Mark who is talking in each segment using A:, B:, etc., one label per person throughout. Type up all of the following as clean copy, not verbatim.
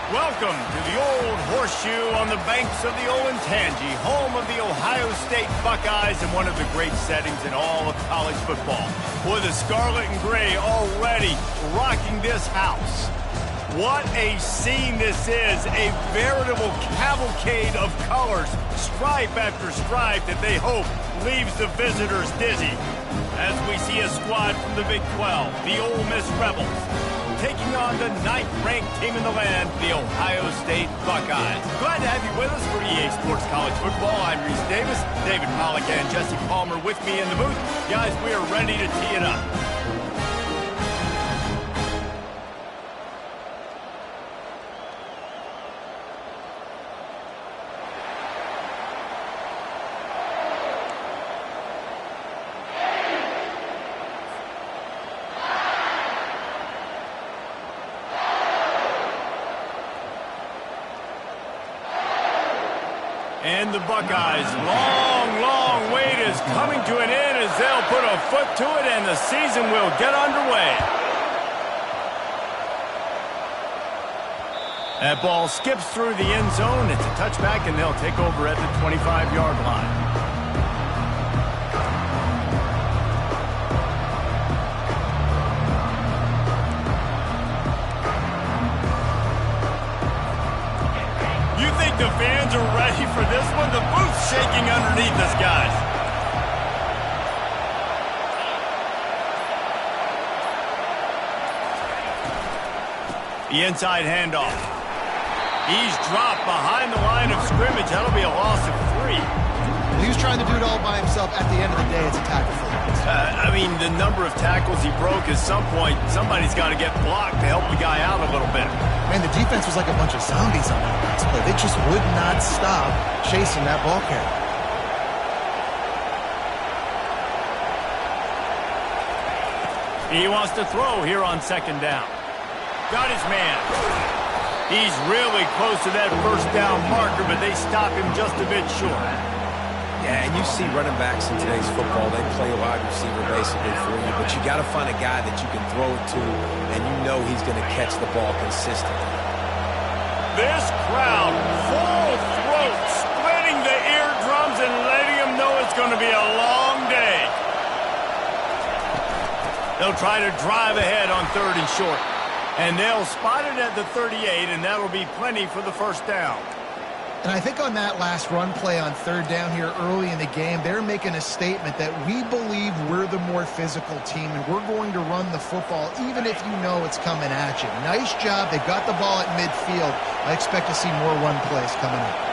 A: Welcome to the Old Horseshoe on the banks of the Olentangy, home of the Ohio State Buckeyes and one of the great settings in all of college football. Boy, the scarlet and gray already rocking this house. What a scene this is, a veritable cavalcade of colors, stripe after stripe that they hope leaves the visitors dizzy. As we see a squad from the Big 12, the Ole Miss Rebels, taking on the 9th-ranked team in the land, the Ohio State Buckeyes. Glad to have you with us for EA Sports College Football. I'm Reese Davis, David Pollack and Jesse Palmer with me in the booth. Guys, we are ready to tee it up. And the Buckeyes' long wait is coming to an end as they'll put a foot to it and the season will get underway. That ball skips through the end zone. It's a touchback and they'll take over at the 25-yard line. The fans are ready for this one. The booth's shaking underneath us, guys. The inside handoff. He's dropped behind the line of scrimmage. That'll be a loss of 3.
B: Well, he was trying to do it all by himself. At the end of the day, it's a tackle for him.
A: I mean, the number of tackles he broke, at some point, somebody's got to get blocked to help the guy out a little bit.
B: Man, the defense was like a bunch of zombies on that last play. They just would not stop chasing that ball carrier.
A: He wants to throw here on 2nd down. Got his man. He's really close to that first down marker, but they stop him just a bit short.
C: Yeah, and you see running backs in today's football, they play a wide receiver basically for you, but you got to find a guy that you can throw it to, and you know he's going to catch the ball consistently.
A: This crowd, full throat, splitting the eardrums and letting them know it's going to be a long day. They'll try to drive ahead on 3rd and short, and they'll spot it at the 38, and that'll be plenty for the first down.
B: And I think on that last run play on 3rd down here early in the game, they're making a statement that we believe we're the more physical team and we're going to run the football even if you know it's coming at you. Nice job. They've got the ball at midfield. I expect to see more run plays coming up.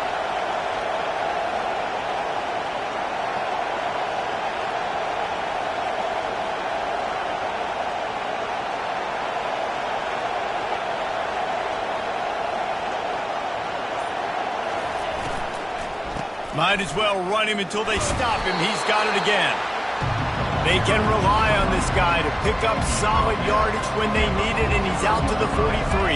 A: Might as well run him until they stop him. He's got it again. They can rely on this guy to pick up solid yardage when they need it, and he's out to the 43.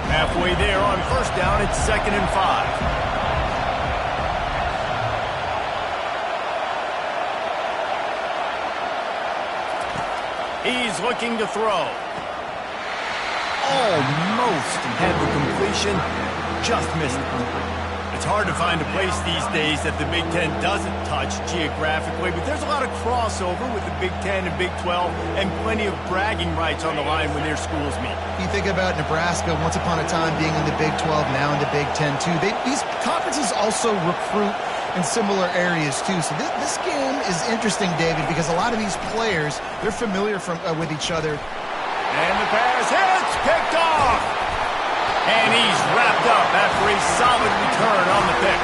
A: Halfway there on 1st down, it's 2nd and 5. He's looking to throw. Almost had the completion, just missed it. It's hard to find a place these days that the Big Ten doesn't touch geographically, but there's a lot of crossover with the Big Ten and Big 12 and plenty of bragging rights on the line when their schools meet.
B: You think about Nebraska, once upon a time being in the Big 12, now in the Big 10 too. These conferences also recruit in similar areas too. So this game is interesting, David, because a lot of these players, they're familiar with each other.
A: And the pass hits, picked off. And he's wrapped up after a solid return on the pick.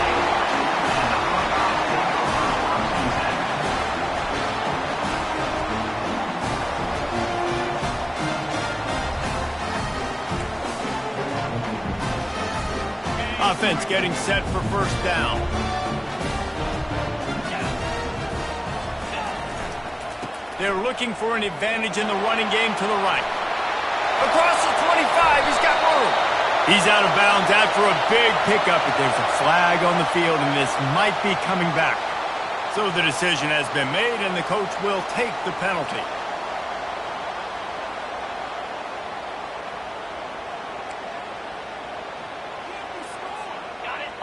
A: Offense getting set for 1st down. They're looking for an advantage in the running game to the right. Across the 25, he's got room. He's out of bounds after a big pickup, but there's a flag on the field, and this might be coming back. So the decision has been made, and the coach will take the penalty.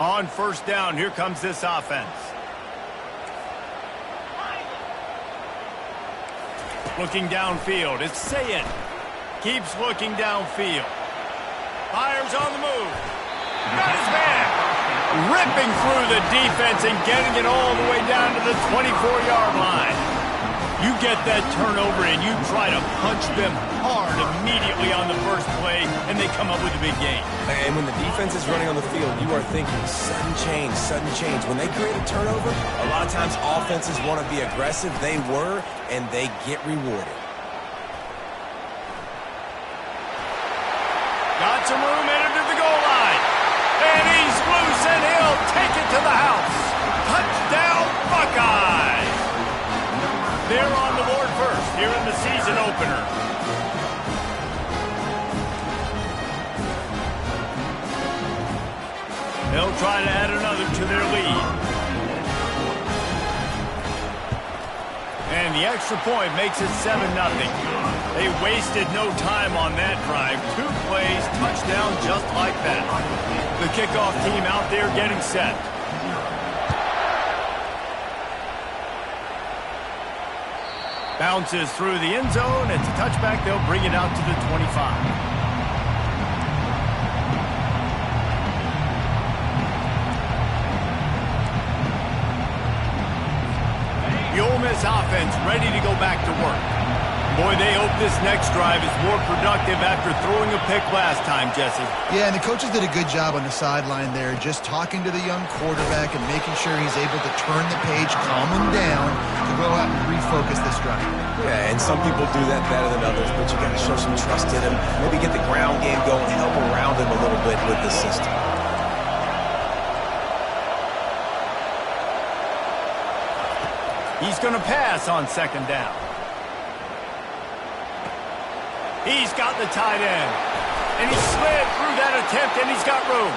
A: On first down, here comes this offense. Looking downfield, it's Saying. Keeps looking downfield. Fires on the move. Got his man. Ripping through the defense and getting it all the way down to the 24-yard line. You get that turnover and you try to punch them hard immediately on the first play, and they come up with a big gain.
C: And when the defense is running on the field, you are thinking sudden change, sudden change. When they create a turnover, a lot of times offenses want to be aggressive. They were, and they get rewarded.
A: Got some room headed to the goal line. And he's loose, and he'll take it to the house. Touchdown, Buckeyes! They're on the board first here in the season opener. They'll try to add another to their lead. And the extra point makes it 7-0. They wasted no time on that drive. 2 plays, touchdown just like that. The kickoff team out there getting set. Bounces through the end zone. It's a touchback. They'll bring it out to the 25. The Ole Miss offense ready to go back to work. Boy, they hope this next drive is more productive after throwing a pick last time, Jesse.
B: Yeah, and the coaches did a good job on the sideline there, just talking to the young quarterback and making sure he's able to turn the page, calm him down, to go out and refocus this drive.
C: Yeah, and some people do that better than others, but you got to show some trust in him. Maybe get the ground game going, help around him a little bit with the system.
A: He's going to pass on second down. He's got the tight end. And he slid through that attempt, and he's got room.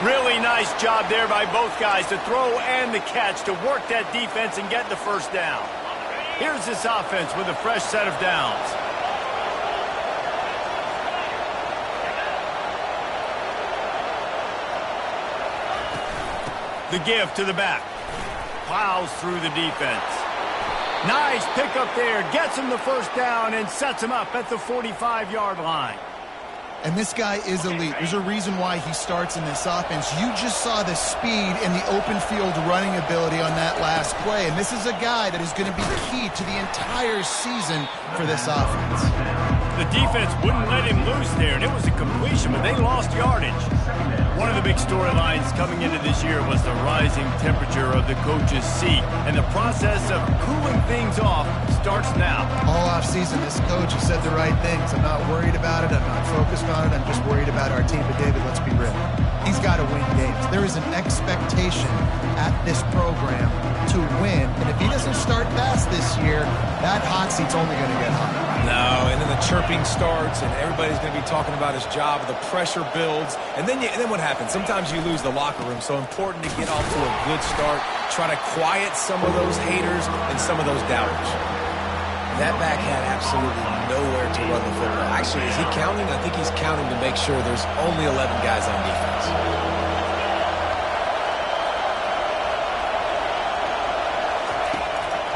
A: Really nice job there by both guys to throw and the catch to work that defense and get the first down. Here's this offense with a fresh set of downs. The give to the back. Plows through the defense. Nice pickup there. Gets him the first down and sets him up at the 45-yard line.
B: And this guy is elite. There's a reason why he starts in this offense. You just saw the speed and the open field running ability on that last play. And this is a guy that is going to be key to the entire season for this offense.
A: The defense wouldn't let him loose there, and it was a completion, but they lost yardage. One of the big storylines coming into this year was the rising temperature of the coach's seat, and the process of cooling things off starts now.
B: All offseason, this coach has said the right things. I'm not worried about it. I'm not focused on it. I'm just worried about our team. But, David, let's be real. He's got to win games. There is an expectation at this program to win, and if he doesn't start fast this year, that hot seat's only going to get hotter.
C: No, and then the chirping starts, and everybody's going to be talking about his job. The pressure builds, and then what happens? Sometimes you lose the locker room. So important to get off to a good start. Try to quiet some of those haters and some of those doubters. That back had absolutely nowhere to run the football. Actually, is he counting? I think he's counting to make sure there's only 11 guys on defense.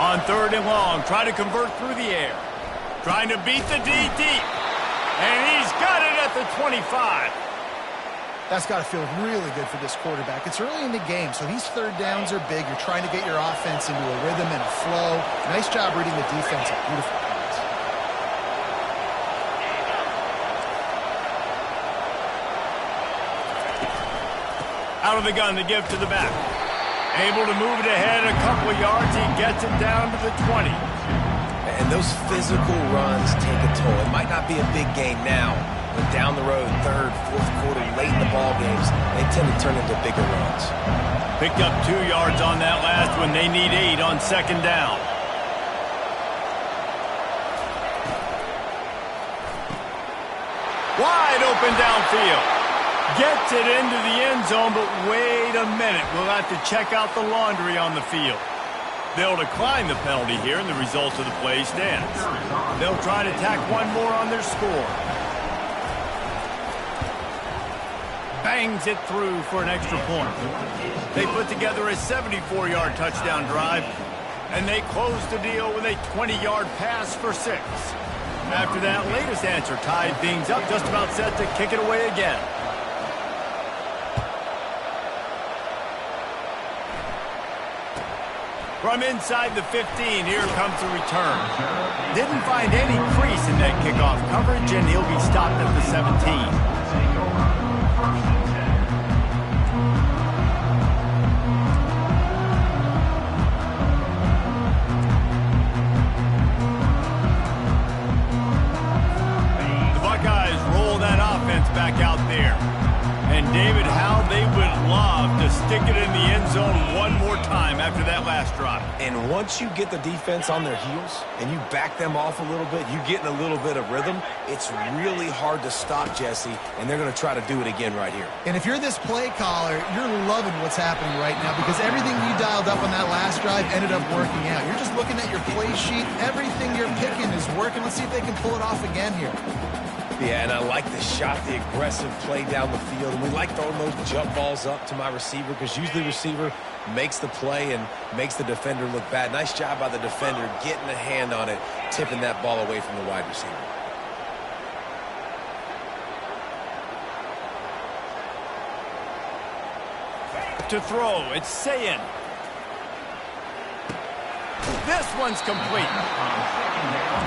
A: On third and long, try to convert through the air. Trying to beat the D deep. And he's got it at the 25.
B: That's got to feel really good for this quarterback. It's early in the game, so these third downs are big. You're trying to get your offense into a rhythm and a flow. Nice job reading the defense. Beautiful pass.
A: Out of the gun to give to the back. Able to move it ahead a couple of yards. He gets it down to the 20.
C: And those physical runs take a toll. It might not be a big game now, but down the road, third, fourth quarter, late in the ball games, they tend to turn into bigger runs.
A: Picked up 2 yards on that last one. They need 8 on second down. Wide open downfield. Gets it into the end zone, but wait a minute. We'll have to check out the laundry on the field. They'll decline the penalty here, and the result of the play stands. They'll try to tack one more on their score. bangs it through for an extra point. They put together a 74-yard touchdown drive, and they close the deal with a 20-yard pass for 6. After that latest answer tied things up, just about set to kick it away again. From inside the 15, here comes the return. Didn't find any crease in that kickoff coverage, and he'll be stopped at the 17. Back out there. And David, how they would love to stick it in the end zone one more time after that last drive.
C: And once you get the defense on their heels and you back them off a little bit, you get in a little bit of rhythm, it's really hard to stop, Jesse, and they're going to try to do it again right here.
B: And if you're this play caller, you're loving what's happening right now because everything you dialed up on that last drive ended up working out. You're just looking at your play sheet. Everything you're picking is working. Let's see if they can pull it off again here.
C: Yeah, and I like the shot, the aggressive play down the field. And we like throwing those jump balls up to my receiver because usually the receiver makes the play and makes the defender look bad. Nice job by the defender getting a hand on it, tipping that ball away from the wide receiver.
A: To throw, it's Sayin. This one's complete.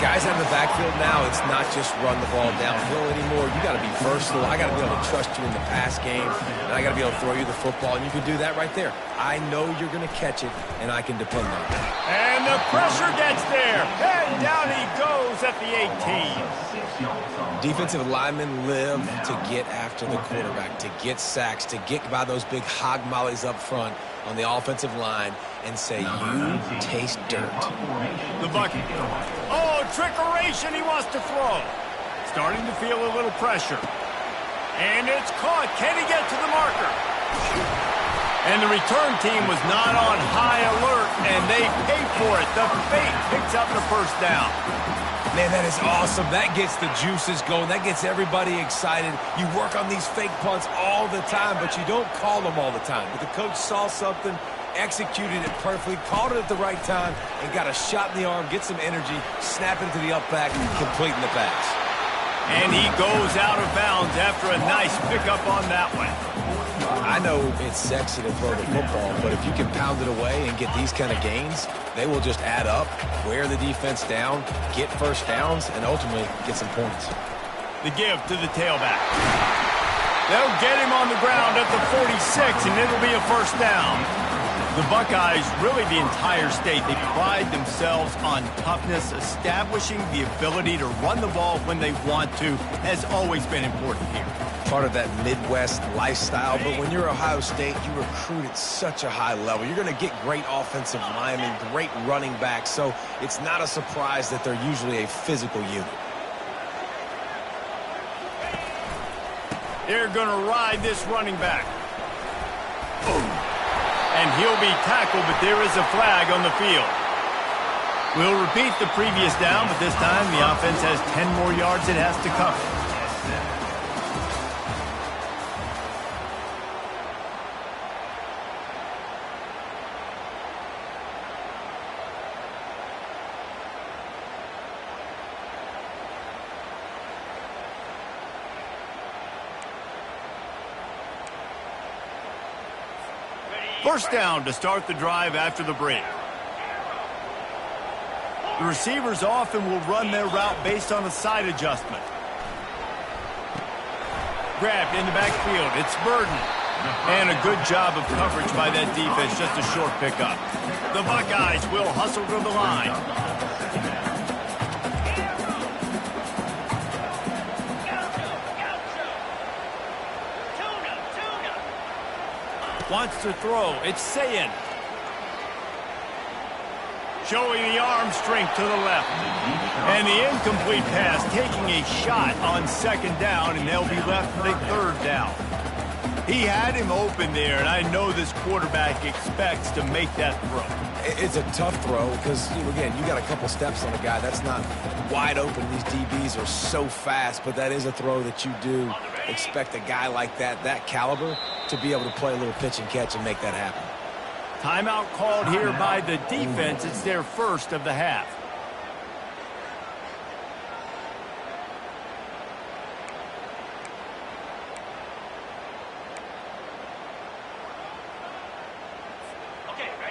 C: Guys out in the backfield now, it's not just run the ball downhill anymore. You got to be versatile. I got to be able to trust you in the pass game, and I got to be able to throw you the football, and you can do that right there. I know you're going to catch it, and I can depend on it.
A: And the pressure gets there, and down he goes at the 18.
C: Defensive linemen live to get after the quarterback, to get sacks, to get by those big hog mollies up front on the offensive line and say, you taste dirt.
A: The bucket. Oh, trickeration, he wants to throw. Starting to feel a little pressure. And it's caught. Can he get to the marker? And the return team was not on high alert, and they paid for it. The fake picks up the first down.
C: Man, that is awesome. That gets the juices going. That gets everybody excited. You work on these fake punts all the time, but you don't call them all the time. But the coach saw something, executed it perfectly, called it at the right time, and got a shot in the arm, get some energy, snap into the up back, completing the pass.
A: And he goes out of bounds after a nice pickup on that one.
C: I know it's sexy to throw the football, but if you can pound it away and get these kind of gains, they will just add up, wear the defense down, get first downs, and ultimately get some points.
A: The give to the tailback. They'll get him on the ground at the 46, and it'll be a first down. The Buckeyes, really the entire state, they pride themselves on toughness. Establishing the ability to run the ball when they want to has always been important here.
C: Part of that Midwest lifestyle, but when you're Ohio State, you recruit at such a high level. You're going to get great offensive linemen, great running backs, so it's not a surprise that they're usually a physical unit.
A: They're going to ride this running back. And he'll be tackled, but there is a flag on the field. We'll repeat the previous down, but this time the offense has 10 more yards it has to cover. First down to start the drive after the break. The receivers often will run their route based on a side adjustment. Grabbed in the backfield. It's Burden. And a good job of coverage by that defense. Just a short pickup. The Buckeyes will hustle to the line. Wants to throw. It's Sayin. Showing the arm strength to the left. And the incomplete pass taking a shot on second down, and they'll be left with a third down. He had him open there, and I know this quarterback expects to make that throw.
C: It's a tough throw because, again, you got a couple steps on a guy. That's not wide open. These DBs are so fast, but that is a throw that you do expect a guy like that caliber, to be able to play a little pitch and catch and make that happen.
A: Timeout called here by the defense. It's their first of the half.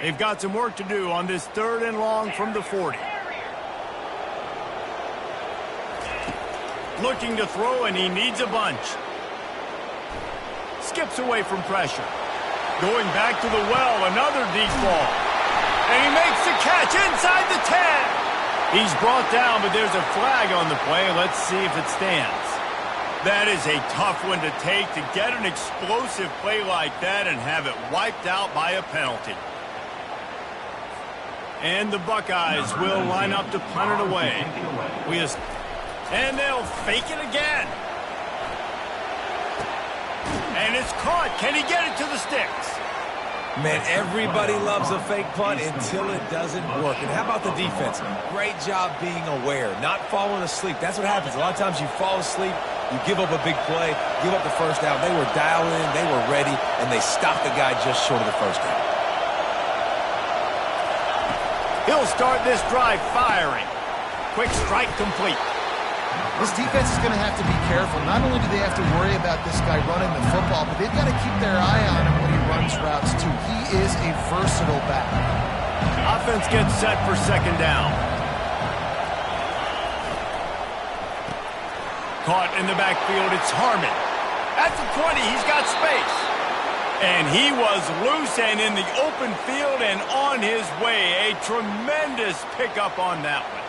A: They've got some work to do on this 3rd and long from the 40. Looking to throw, and he needs a bunch. Skips away from pressure. Going back to the well, another deep ball. And he makes the catch inside the 10. He's brought down, but there's a flag on the play. Let's see if it stands. That is a tough one to take, to get an explosive play like that and have it wiped out by a penalty. And the Buckeyes will line up to punt it away. And they'll fake it again. And it's caught. Can he get it to the sticks?
C: Man, everybody loves a fake punt until it doesn't work. And how about the defense? Great job being aware, not falling asleep. That's what happens. A lot of times you fall asleep, you give up a big play, give up the first down. They were dialed in, they were ready, and they stopped the guy just short of the first down.
A: He'll start this drive firing. Quick strike complete.
B: This defense is going to have to be careful. Not only do they have to worry about this guy running the football, but they've got to keep their eye on him when he runs routes too. He is a versatile back.
A: Offense gets set for 2nd down. Caught in the backfield, it's Harmon. At the 20, he's got space. And he was loose and in the open field and on his way. A tremendous pickup on that one.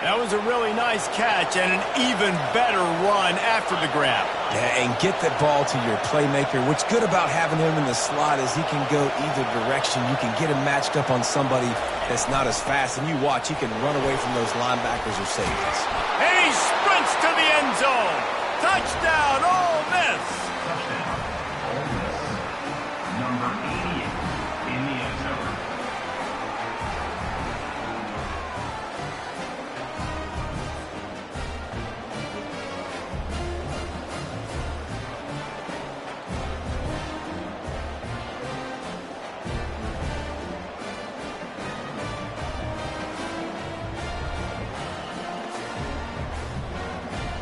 A: That was a really nice catch and an even better run after the grab.
C: Yeah, and get the ball to your playmaker. What's good about having him in the slot is he can go either direction. You can get him matched up on somebody that's not as fast. And you watch, he can run away from those linebackers or safeties.
A: And he sprints to the end zone. Touchdown, Ole Miss.
D: Number 88 in the end zone.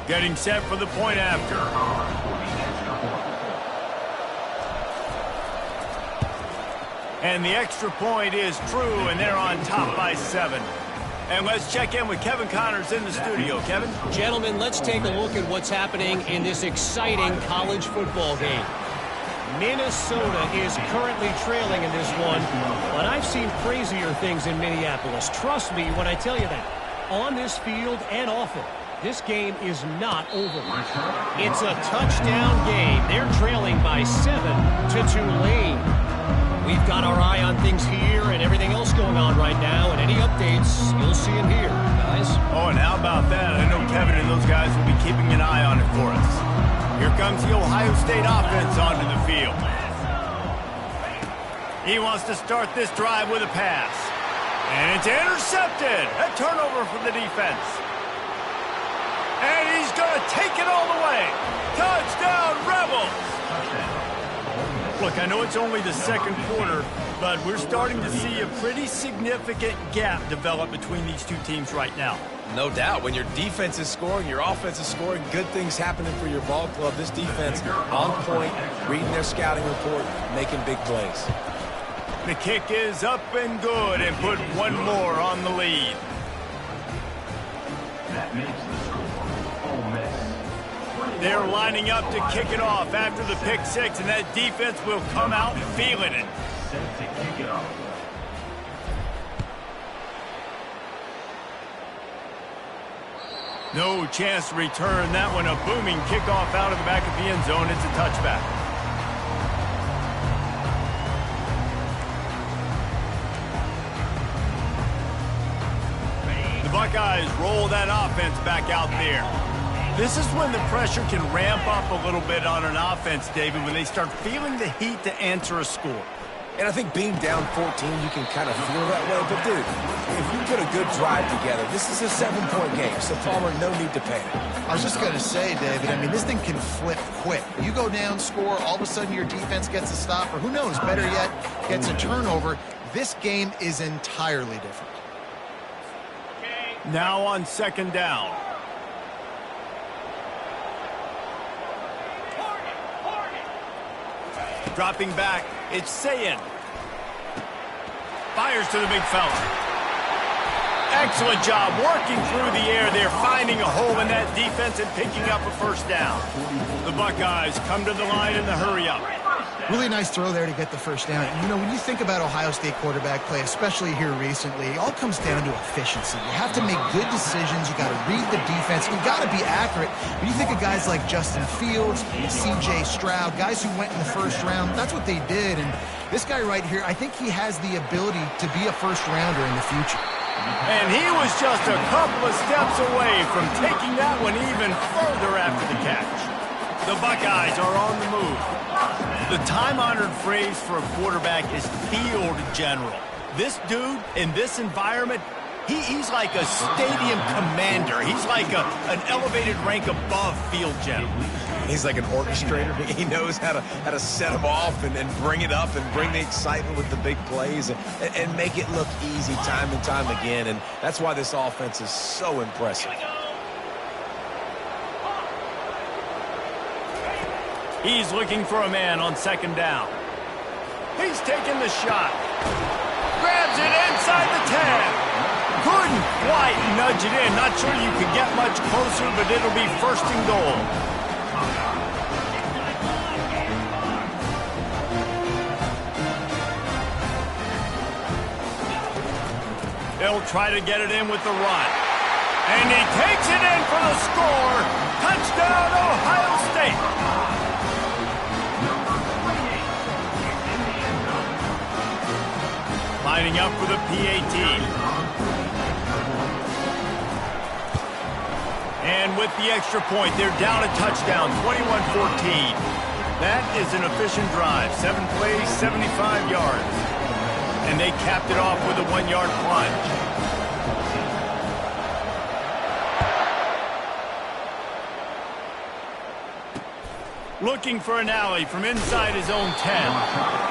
A: Getting set for the point after. And the extra point is true, and they're on top by 7. And let's check in with Kevin Connors in the studio. Kevin?
E: Gentlemen, let's take a look at what's happening in this exciting college football game. Minnesota is currently trailing in this one, but I've seen crazier things in Minneapolis. Trust me when I tell you that. On this field and off it, this game is not over. It's a touchdown game. They're trailing by 7 to Tulane. We've got our eye on things here and everything else going on right now, and any updates, you'll see them here, guys.
A: Oh, and how about that? I know Kevin and those guys will be keeping an eye on it for us. Here comes the Ohio State offense onto the field. He wants to start this drive with a pass. And it's intercepted. A turnover for the defense. And he's going to take it all the way. Touchdown, Rebels! Look, I know it's only the 2nd quarter, but we're starting to see a pretty significant gap develop between these two teams right now.
C: No doubt. When your defense is scoring, your offense is scoring, good things happening for your ball club. This defense on point, reading their scouting report, making big plays.
A: The kick is up and good and put one more on the lead.
D: That makes the score Ole Miss.
A: They're lining up to kick it off after the pick 6, and that defense will come out feeling it.
D: Set to kick it off.
A: No chance to return that one. A booming kickoff out of the back of the end zone. It's a touchback. The Buckeyes roll that offense back out there. This is when the pressure can ramp up a little bit on an offense, David, when they start feeling the heat to answer a score.
C: And I think being down 14, you can kind of feel that way. But, dude, if you put a good drive together, this is a 7-point game. So, Palmer, no need to panic.
B: I was just going to say, David, I mean, this thing can flip quick. You go down, score, all of a sudden your defense gets a stop, or who knows, better yet, gets a turnover. This game is entirely different.
A: Now on second down. Dropping back, it's Sayin. Fires to the big fella. Excellent job working through the air there, finding a hole in that defense and picking up a first down. The Buckeyes come to the line in the hurry-up.
B: Really nice throw there to get the first down. You know, when you think about Ohio State quarterback play, especially here recently, it all comes down to efficiency. You have to make good decisions. You got to read the defense. You got to be accurate. When you think of guys like Justin Fields, C.J. Stroud, guys who went in the first round, that's what they did. And this guy right here, I think he has the ability to be a first-rounder in the future.
A: And he was just a couple of steps away from taking that one even further after the catch. The Buckeyes are on the move. The time-honored phrase for a quarterback is field general. This dude, in this environment, he's like a stadium commander. He's like an elevated rank above field general.
C: He's like an orchestrator. He knows how to set them off and bring it up and bring the excitement with the big plays and make it look easy time and time again. And that's why this offense is so impressive.
A: He's looking for a man on second down. He's taking the shot. Grabs it inside the 10. Couldn't quite nudge it in. Not sure you could get much closer, but it'll be first and goal. They'll try to get it in with the run. And he takes it in for the score. Touchdown, Ohio State. Lining up for the PAT. And with the extra point, they're down a touchdown, 21-14. That is an efficient drive. 7 plays, 75 yards. And they capped it off with a 1-yard plunge. Looking for an alley from inside his own 10.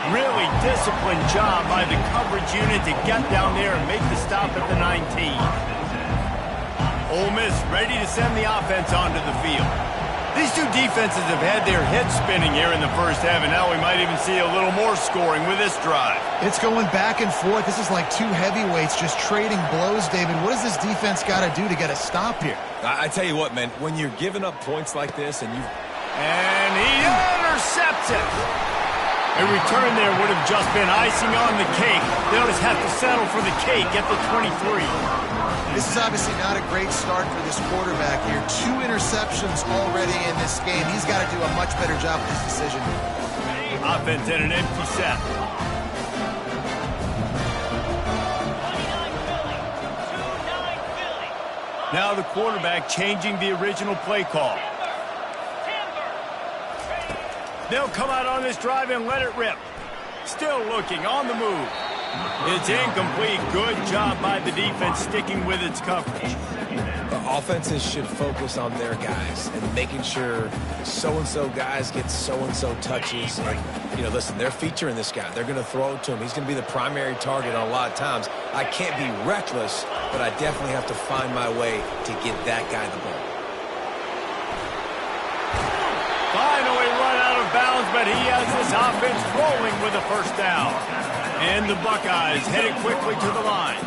A: Really disciplined job by the coverage unit to get down there and make the stop at the 19. Ole Miss ready to send the offense onto the field. These two defenses have had their heads spinning here in the first half, and now we might even see a little more scoring with this drive.
B: It's going back and forth. This is like two heavyweights just trading blows, David. What does this defense got to do to get a stop here?
C: I tell you what, man, when you're giving up points like this and
A: And he intercepts it. A return there would have just been icing on the cake. They'll just have to settle for the cake at the 23.
B: This is obviously not a great start for this quarterback here. 2 interceptions already in this game. He's got to do a much better job with this decision.
A: Offense in an empty set. Now the quarterback changing the original play call. They'll come out on this drive and let it rip. Still looking, on the move. It's incomplete. Good job by the defense sticking with its coverage.
C: The offenses should focus on their guys and making sure so-and-so guys get so-and-so touches. And, you know, listen, they're featuring this guy. They're going to throw it to him. He's going to be the primary target on a lot of times. I can't be reckless, but I definitely have to find my way to get that guy the ball.
A: Finally run out of bounds, but he has this offense rolling with a first down. And the Buckeyes headed quickly to the line.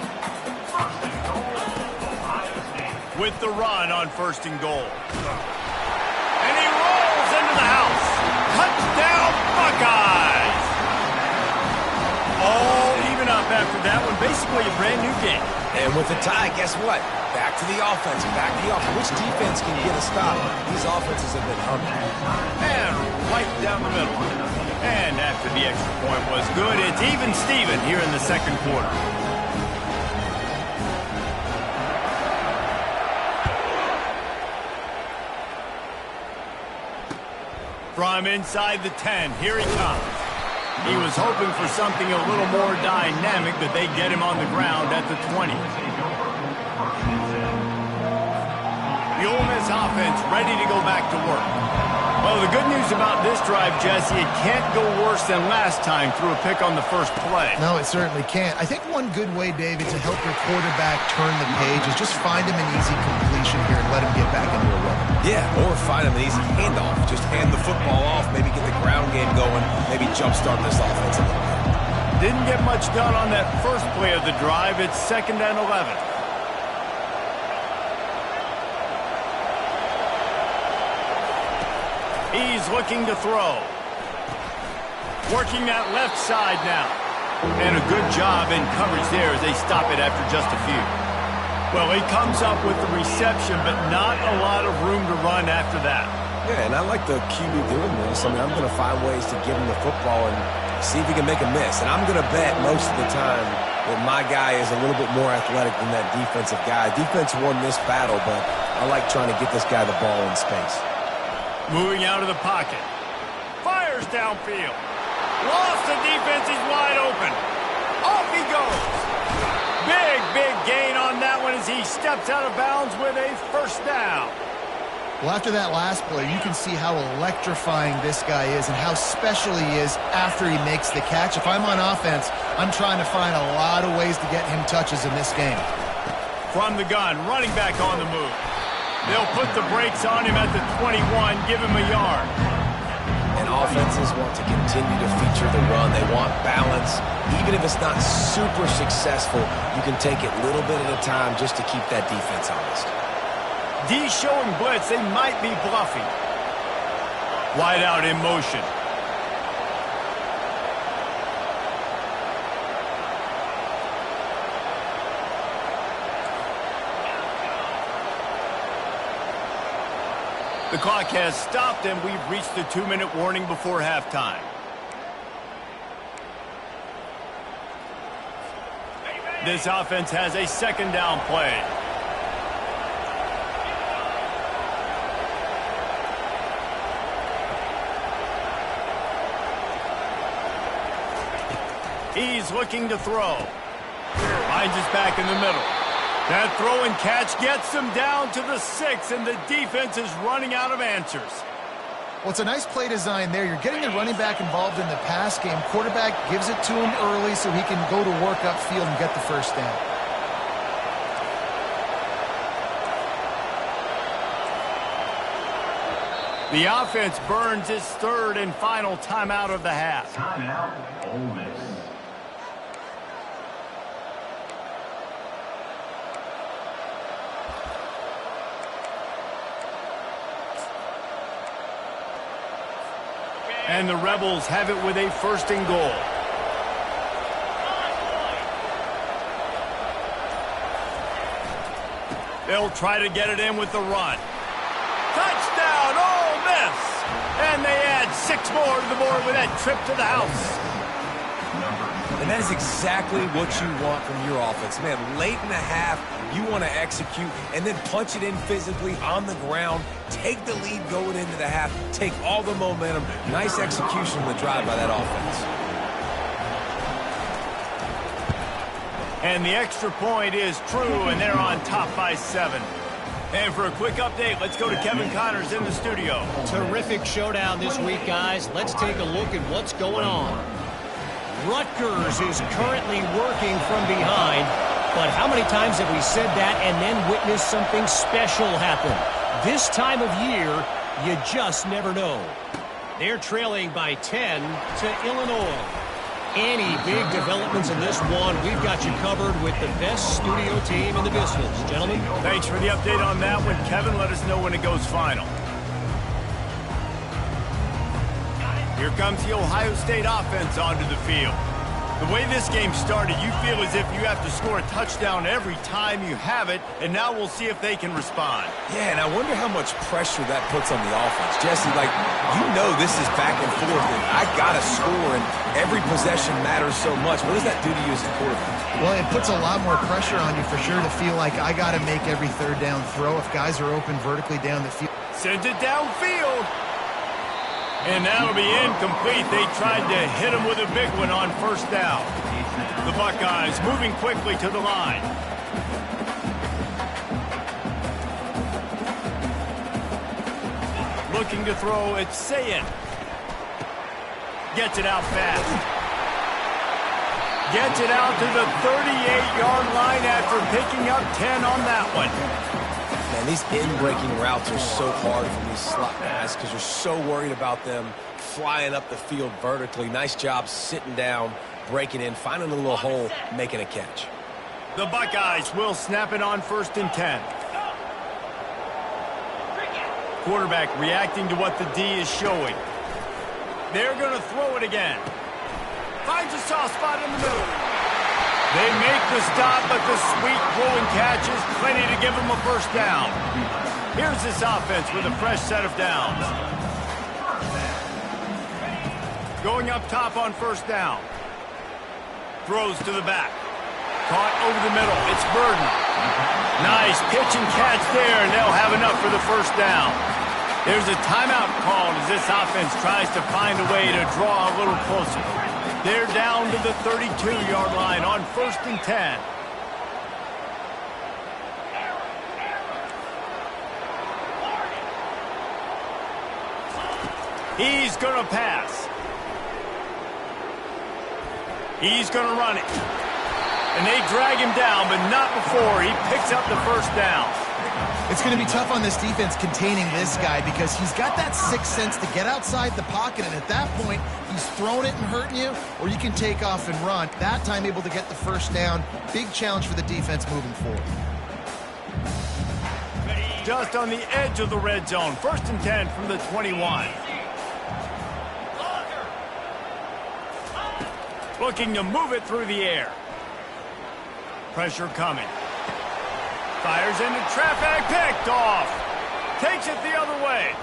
A: With the run on first and goal. And he rolls into the house. Touchdown, Buckeyes! All even up after that one. Basically a brand new game.
C: And with the tie, guess what? Back to the offense. Back to the offense. Which defense can get a stop? These offenses have been humming.
A: And right down the middle. And after the extra point was good, it's even Steven here in the second quarter. From inside the 10, here he comes. He was hoping for something a little more dynamic, but they get him on the ground at the 20. The Ole Miss offense ready to go back to work. Well, the good news about this drive, Jesse, it can't go worse than last time through a pick on the first play.
B: No, it certainly can't. I think one good way, David, to help your quarterback turn the page is just find him an easy completion here and let him get back into a rhythm.
C: Yeah, or find him an easy handoff. Just hand the football off, maybe get the ground game going, maybe jumpstart this offense a little bit.
A: Didn't get much done on that first play of the drive. It's 2nd and 11. He's looking to throw. Working that left side now. And a good job in coverage there as they stop it after just a few. Well, he comes up with the reception, but not a lot of room to run after that.
C: Yeah, and I like the QB doing this. I mean, I'm going to find ways to give him the football and see if he can make a miss. And I'm going to bet most of the time that my guy is a little bit more athletic than that defensive guy. Defense won this battle, but I like trying to get this guy the ball in space.
A: Moving out of the pocket. Fires downfield. Lost the defense. He's wide open. Off he goes. Big gain on that one as he steps out of bounds with a first down.
B: Well, after that last play, you can see how electrifying this guy is and how special he is after he makes the catch. If I'm on offense, I'm trying to find a lot of ways to get him touches in this game.
A: From the gun, running back on the move. They'll put the brakes on him at the 21, give him a yard.
C: And offenses want to continue to feature the run. They want balance. Even if it's not super successful, you can take it little bit at a time just to keep that defense honest.
A: D showing blitz, they might be bluffing. Wide out in motion. The clock has stopped, and we've reached the 2-minute warning before halftime. This offense has a 2nd down play. He's looking to throw. Finds his back in the middle. That throw and catch gets them down to the 6, and the defense is running out of answers.
B: Well, it's a nice play design there. You're getting the running back involved in the pass game. Quarterback gives it to him early so he can go to work upfield and get the first down.
A: The offense burns its 3rd and final timeout of the half.
D: Timeout, Ole Miss.
A: And the Rebels have it with a 1st and goal. They'll try to get it in with the run. Touchdown, Ole Miss! And they add 6 more to the board with that trip to the house.
C: And that is exactly what you want from your offense. Man, late in the half, you want to execute and then punch it in physically on the ground. Take the lead going into the half. Take all the momentum. Nice execution on the drive by that offense.
A: And the extra point is true, and they're on top by 7. And for a quick update, let's go to Kevin Connors in the studio.
E: Terrific showdown this week, guys. Let's take a look at what's going on. Rutgers is currently working from behind, but how many times have we said that and then witnessed something special happen? This time of year, you just never know. They're trailing by 10 to Illinois. Any big developments in this one, we've got you covered with the best studio team in the business. Gentlemen.
A: Thanks for the update on that one, Kevin. Let us know when it goes final. Here comes the Ohio State offense onto the field. The way this game started, you feel as if you have to score a touchdown every time you have it, and now we'll see if they can respond.
C: Yeah, and I wonder how much pressure that puts on the offense. Jesse, you know this is back and forth, and I got to score, and every possession matters so much. What does that do to you as a quarterback?
B: Well, it puts a lot more pressure on you for sure to feel like I got to make every 3rd down throw if guys are open vertically down the field.
A: Sends it downfield. And that'll be incomplete. They tried to hit him with a big one on first down. The Buckeyes moving quickly to the line. Looking to throw, it's Sayin. Gets it out fast. Gets it out to the 38-yard line after picking up 10 on that one.
C: Man, these in-breaking routes are so hard from these slot guys because you're so worried about them flying up the field vertically. Nice job sitting down, breaking in, finding a little hole, making a catch.
A: The Buckeyes will snap it on 1st and 10. Quarterback reacting to what the D is showing. They're going to throw it again. Finds a soft spot in the middle. They make the stop, but the sweet throwing catch is plenty to give them a first down. Here's this offense with a fresh set of downs. Going up top on first down. Throws to the back. Caught over the middle. It's Burden. Nice pitch and catch there, and they'll have enough for the first down. There's a timeout called as this offense tries to find a way to draw a little closer. They're down to the 32-yard line on 1st and 10. He's going to pass. He's going to run it. And they drag him down, but not before he picks up the first down.
B: It's going to be tough on this defense containing this guy because he's got that sixth sense to get outside the pocket, and at that point, he's throwing it and hurting you, or you can take off and run. That time able to get the first down. Big challenge for the defense moving forward.
A: Just on the edge of the red zone. 1st and 10 from the 21. Looking to move it through the air. Pressure coming. Fires into traffic, picked off. Takes it the other way.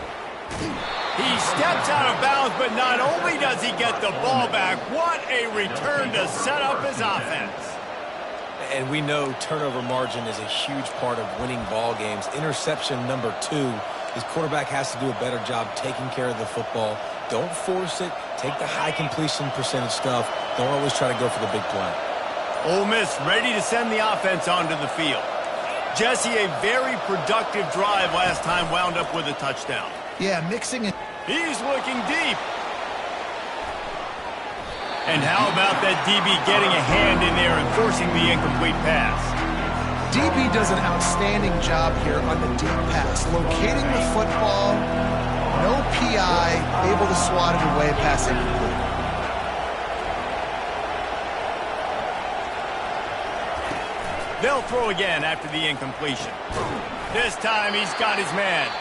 A: He steps out of bounds, but not only does he get the ball back, what a return to set up his offense.
C: And we know turnover margin is a huge part of winning ball games. Interception number 2. His quarterback has to do a better job taking care of the football. Don't force it. Take the high completion percentage stuff. Don't always try to go for the big play.
A: Ole Miss ready to send the offense onto the field. Jesse, a very productive drive last time, wound up with a touchdown.
B: Yeah, mixing it.
A: He's looking deep. And how about that DB getting a hand in there and forcing the incomplete pass?
B: DB does an outstanding job here on the deep pass, locating the football, no PI, able to swat it away, pass incomplete.
A: They'll throw again after the incompletion. This time he's got his man.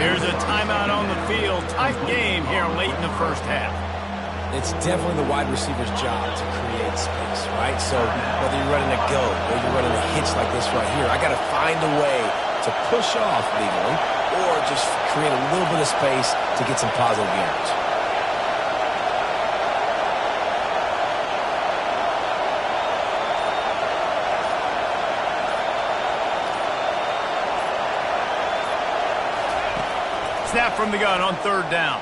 A: Here's a timeout on the field. Tight game here late in the first half.
C: It's definitely the wide receiver's job to create space, right? So whether you're running a go or you're running a hitch like this right here, I got to find a way to push off legally or just create a little bit of space to get some positive yards.
A: Snap from the gun on 3rd down.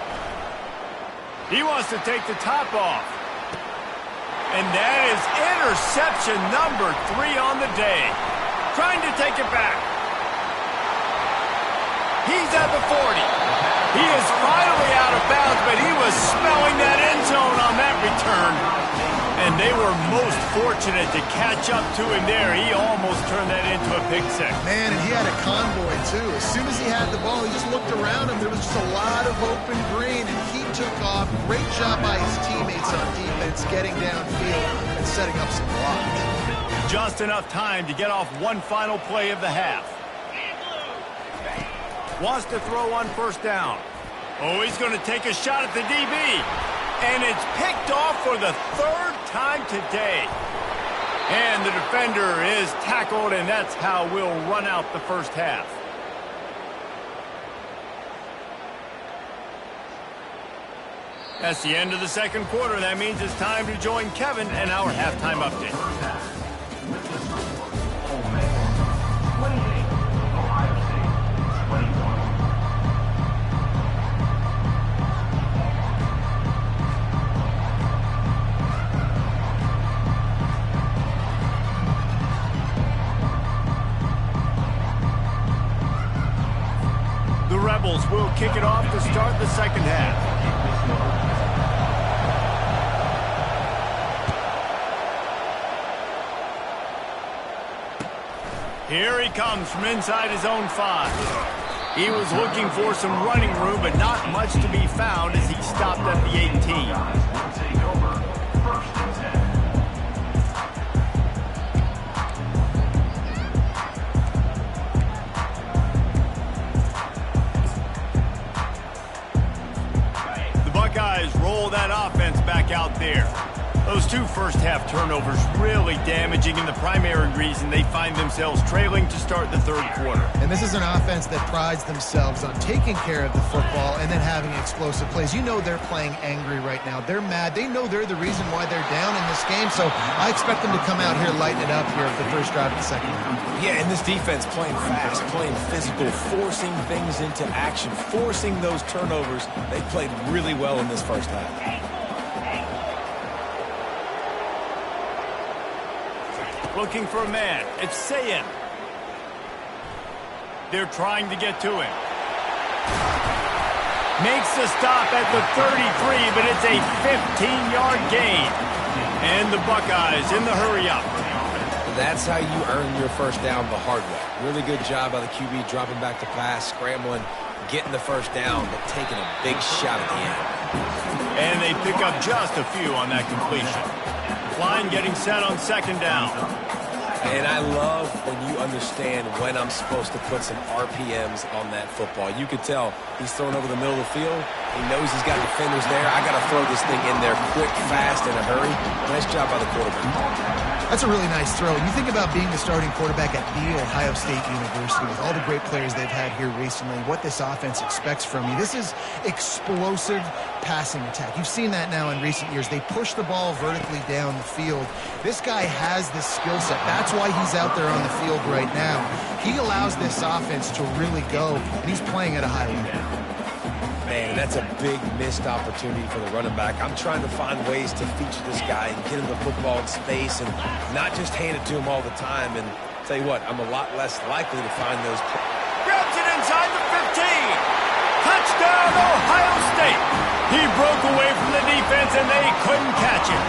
A: He wants to take the top off. And that is interception number 3 on the day. Trying to take it back. He's at the 40. He is finally out of bounds, but he was smelling that end zone on that return. And they were most fortunate to catch up to him there. He almost turned that into a pick six.
B: Man, and he had a convoy, too. As soon as he had the ball, he just looked around him. There was just a lot of open green, and he took off. Great job by his teammates on defense, getting downfield and setting up some blocks.
A: Just enough time to get off one final play of the half. Wants to throw on 1st down. Oh, he's going to take a shot at the DB. And it's picked off for the 3rd time today. And the defender is tackled, and that's how we'll run out the first half. That's the end of the 2nd quarter. That means it's time to join Kevin and our halftime update. kick it off to start the second half. Here he comes from inside his own 5. He was looking for some running room, but not much to be found as he stopped at the 18.
D: Take over. First and
A: 10. The Buckeyes roll that offense back out there. Those 2 first-half turnovers really damaging and the primary reason they find themselves trailing to start the third quarter.
B: And this is an offense that prides themselves on taking care of the football and then having explosive plays. You know they're playing angry right now. They're mad. They know they're the reason why they're down in this game, so I expect them to come out here, lighten it up here at the first drive of the second half.
C: Yeah, and this defense playing fast, playing physical, forcing things into action, forcing those turnovers. They played really well in this first half.
A: Looking for a man. It's Sayin. They're trying to get to him. Makes the stop at the 33, but it's a 15-yard gain. And the Buckeyes in the hurry-up.
C: That's how you earn your first down the hard way. Really good job by the QB dropping back to pass, scrambling, getting the first down, but taking a big shot at the end.
A: And they pick up just a few on that completion. Line getting set on second down.
C: And I love when you understand when I'm supposed to put some RPMs on that football. You could tell he's throwing over the middle of the field. He knows he's got defenders there. I got to throw this thing in there quick, fast, in a hurry. Nice job by the quarterback.
B: That's a really nice throw. You think about being the starting quarterback at The Ohio State University with all the great players they've had here recently, what this offense expects from you. This is explosive passing attack. You've seen that now in recent years. They push the ball vertically down the field. This guy has this skill set. That's why he's out there on the field right now. He allows this offense to really go, and he's playing at a high level.
C: Man, that's a big missed opportunity for the running back. I'm trying to find ways to feature this guy and get him the football in space and not just hand it to him all the time. And tell you what, I'm a lot less likely to find those.
A: Grabs it inside the 15. Touchdown, Ohio State. He broke away from the defense and they couldn't catch him.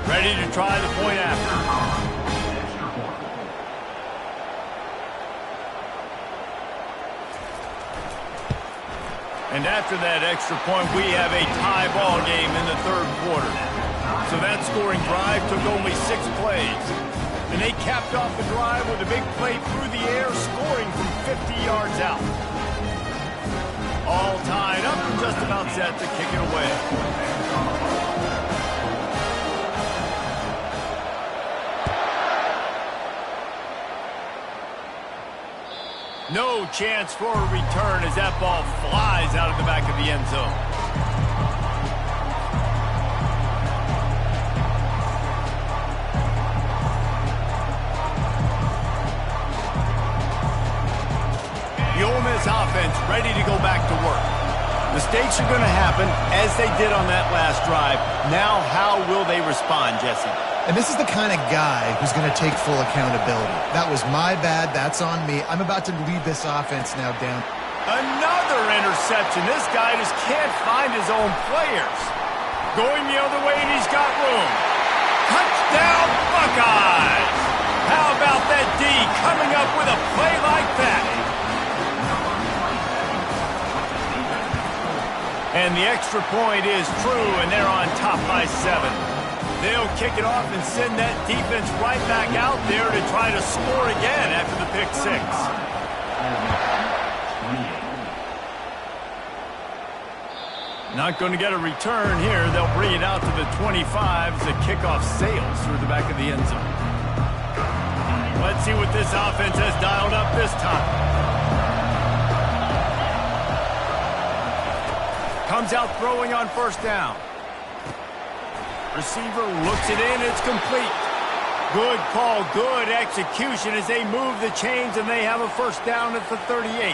A: Ready to try the point after. And after that extra point, we have a tie ball game in the third quarter. So that scoring drive took only 6 plays. And they capped off the drive with a big play through the air, scoring from 50 yards out. All tied up and just about set to kick it away. No chance for a return as that ball flies out of the back of the end zone. The Ole Miss offense ready to go back to work. Mistakes are going to happen as they did on that last drive. Now how will they respond, Jesse?
B: And this is the kind of guy who's going to take full accountability. That was my bad. That's on me. I'm about to lead this offense now down.
A: Another interception. This guy just can't find his own players. Going the other way, and he's got room. Touchdown, Buckeyes! How about that D coming up with a play like that? And the extra point is true, and they're on top by 7. They'll kick it off and send that defense right back out there to try to score again after the pick 6. Not going to get a return here. They'll bring it out to the 25 as the kickoff sails through the back of the end zone. Let's see what this offense has dialed up this time. Comes out throwing on first down. Receiver looks it in, it's complete. Good call, good execution as they move the chains and they have a first down at the 38.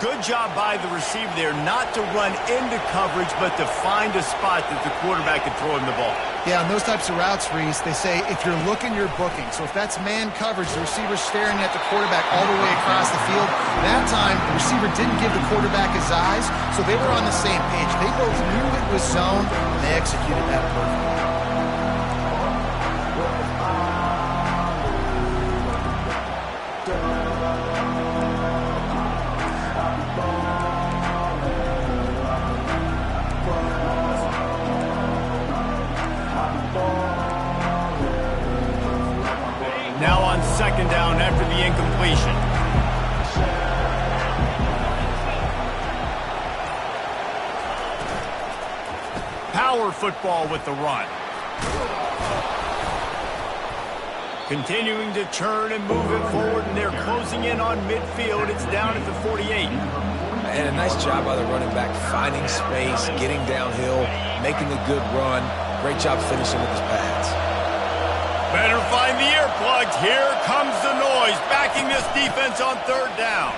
A: Good job by the receiver there not to run into coverage, but to find a spot that the quarterback could throw him the ball.
B: Yeah, on those types of routes, Reese, they say if you're looking, you're booking. So if that's man coverage, the receiver's staring at the quarterback all the way across the field. That time, the receiver didn't give the quarterback his eyes, so they were on the same page. They both knew it was zone, and they executed that perfectly.
A: Now on second down after the incompletion. Power football with the run. Continuing to turn and move it forward, and they're closing in on midfield. It's down at the 48.
C: And a nice job by the running back, finding space, getting downhill, making a good run. Great job finishing with his pads.
A: Better find the earplugs. Here comes the noise, backing this defense on third down.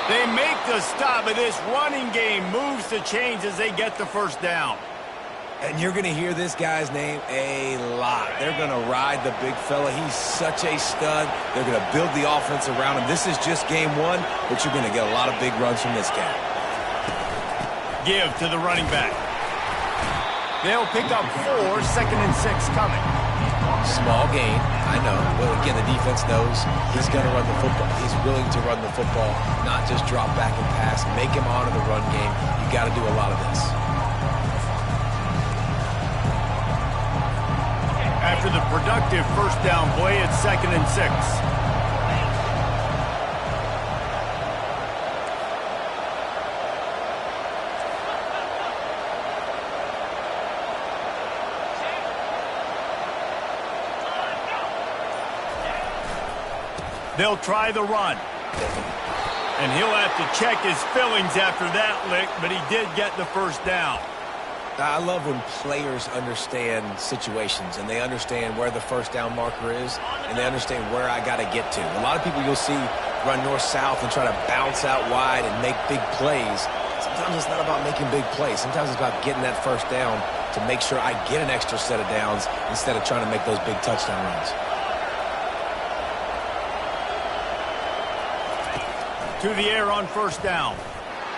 A: They make the stop, but this running game moves the chains as they get the first down.
C: And you're going to hear this guy's name a lot. They're going to ride the big fella. He's such a stud. They're going to build the offense around him. This is just game one, but you're going to get a lot of big runs from this guy.
A: Give to the running back. They'll pick up 4, 2nd and 6 coming.
C: Small gain, I know. But again, the defense knows he's going to run the football. He's willing to run the football, not just drop back and pass. Make him honor the run game. You got to do a lot of this.
A: After the productive first down play, it's 2nd and 6. They'll try the run. And he'll have to check his fillings after that lick, but he did get the first down.
C: I love when players understand situations and they understand where the first down marker is and they understand where I got to get to. A lot of people you'll see run north-south and try to bounce out wide and make big plays. Sometimes it's not about making big plays. Sometimes it's about getting that first down to make sure I get an extra set of downs instead of trying to make those big touchdown runs.
A: To the air on first down.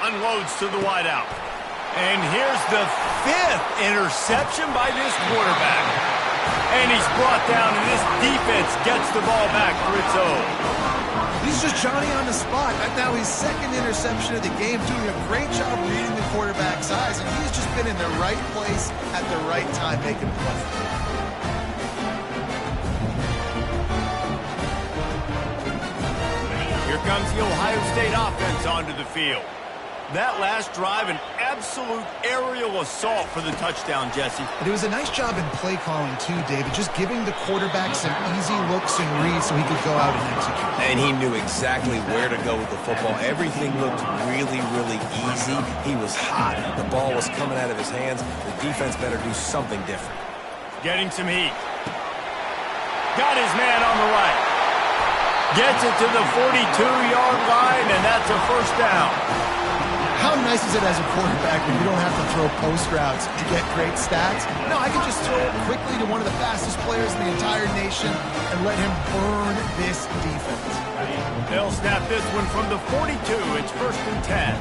A: Unloads to the wideout. And here's the 5th interception by this quarterback. And he's brought down, and this defense gets the ball back for its own.
B: He's just Johnny on the spot. Right now, his 2nd interception of the game, doing a great job reading the quarterback's eyes, and he's just been in the right place at the right time making a play.
A: Here comes the Ohio State offense onto the field. That last drive, an absolute aerial assault for the touchdown, Jesse.
B: And it was a nice job in play calling, too, David, just giving the quarterback some easy looks and reads so he could go out and execute.
C: And he knew exactly where to go with the football. Everything looked really, really easy. He was hot. The ball was coming out of his hands. The defense better do something different.
A: Getting some heat. Got his man on the right. Gets it to the 42-yard line, and that's a first down.
B: How nice is it as a quarterback when you don't have to throw post routes to get great stats? No, I can just throw it quickly to one of the fastest players in the entire nation and let him burn this defense.
A: They'll snap this one from the 42. It's 1st and 10.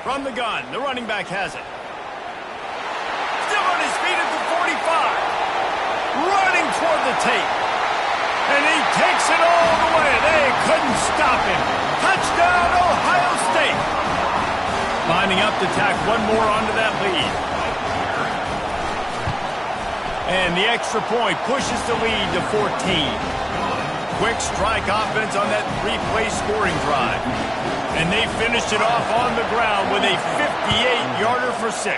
A: From the gun, the running back has it. Still on his feet at the 45. Running toward the tape. And he takes it all the way. They couldn't stop him. Touchdown, Ohio State. Lining up to tack one more onto that lead. And the extra point pushes the lead to 14. Quick strike offense on that 3-play scoring drive. And they finished it off on the ground with a 58-yarder for 6.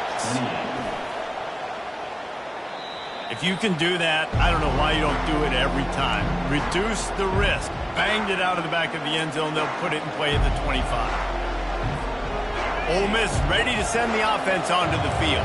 A: If you can do that, I don't know why you don't do it every time. Reduce the risk. Banged it out of the back of the end zone. They'll put it in play at the 25. Ole Miss ready to send the offense onto the field.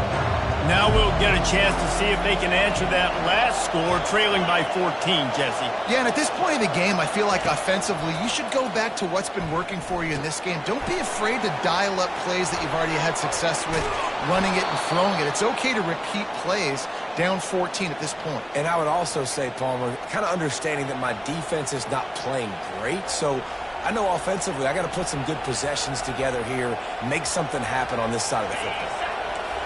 A: Now we'll get a chance to see if they can answer that last score, trailing by 14, Jesse.
B: Yeah, and at this point in the game, I feel like offensively, you should go back to what's been working for you in this game. Don't be afraid to dial up plays that you've already had success with, running it and throwing it. It's okay to repeat plays down 14 at this point.
C: And I would also say, Palmer, kind of understanding that my defense is not playing great, so I know offensively I got to put some good possessions together here, make something happen on this side of the football.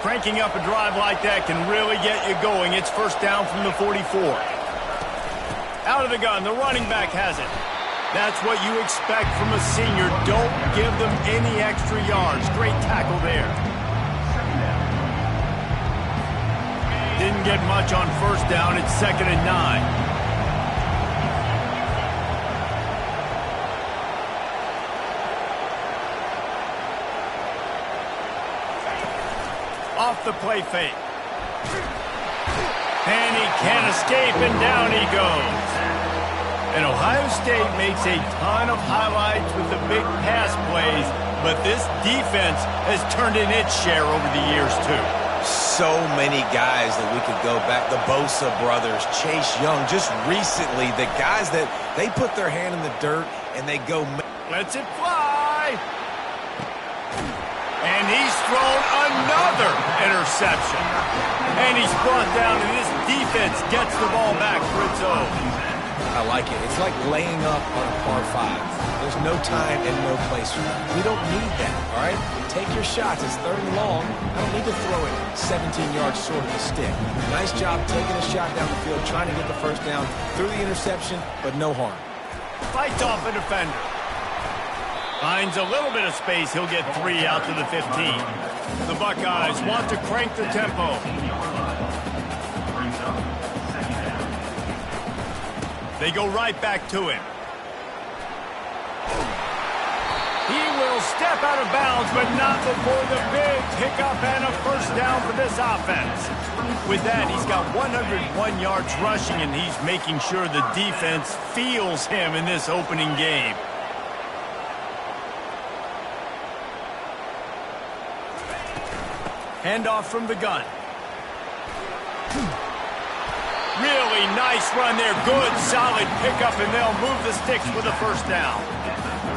A: Cranking up a drive like that can really get you going. It's first down from the 44. Out of the gun, the running back has it. That's what you expect from a senior. Don't give them any extra yards. Great tackle there. Didn't get much on first down. It's 2nd and 9. Off the play fake. And he can't escape, and down he goes. And Ohio State makes a ton of highlights with the big pass plays, but this defense has turned in its share over the years, too.
C: So many guys that we could go back. The Bosa brothers, Chase Young, just recently, the guys that they put their hand in the dirt and they go.
A: Lets it fly. And he's thrown another interception. And he's brought down, and this defense gets the ball back for its own.
C: I like it. It's like laying up on a par 5. There's no time and no place for that. We don't need that, all right? Take your shots. It's 3rd and long. I don't need to throw it 17 yards short of the stick. Nice job taking a shot down the field, trying to get the first down through the interception, but no harm.
A: Fights off a defender. Finds a little bit of space. He'll get 3 out to the 15. The Buckeyes want to crank the tempo. They go right back to him. He will step out of bounds, but not before the big pickup and a first down for this offense. With that, he's got 101 yards rushing, and he's making sure the defense feels him in this opening game. Handoff from the gun. Really nice run there. Good, solid pickup, and they'll move the sticks with a first down.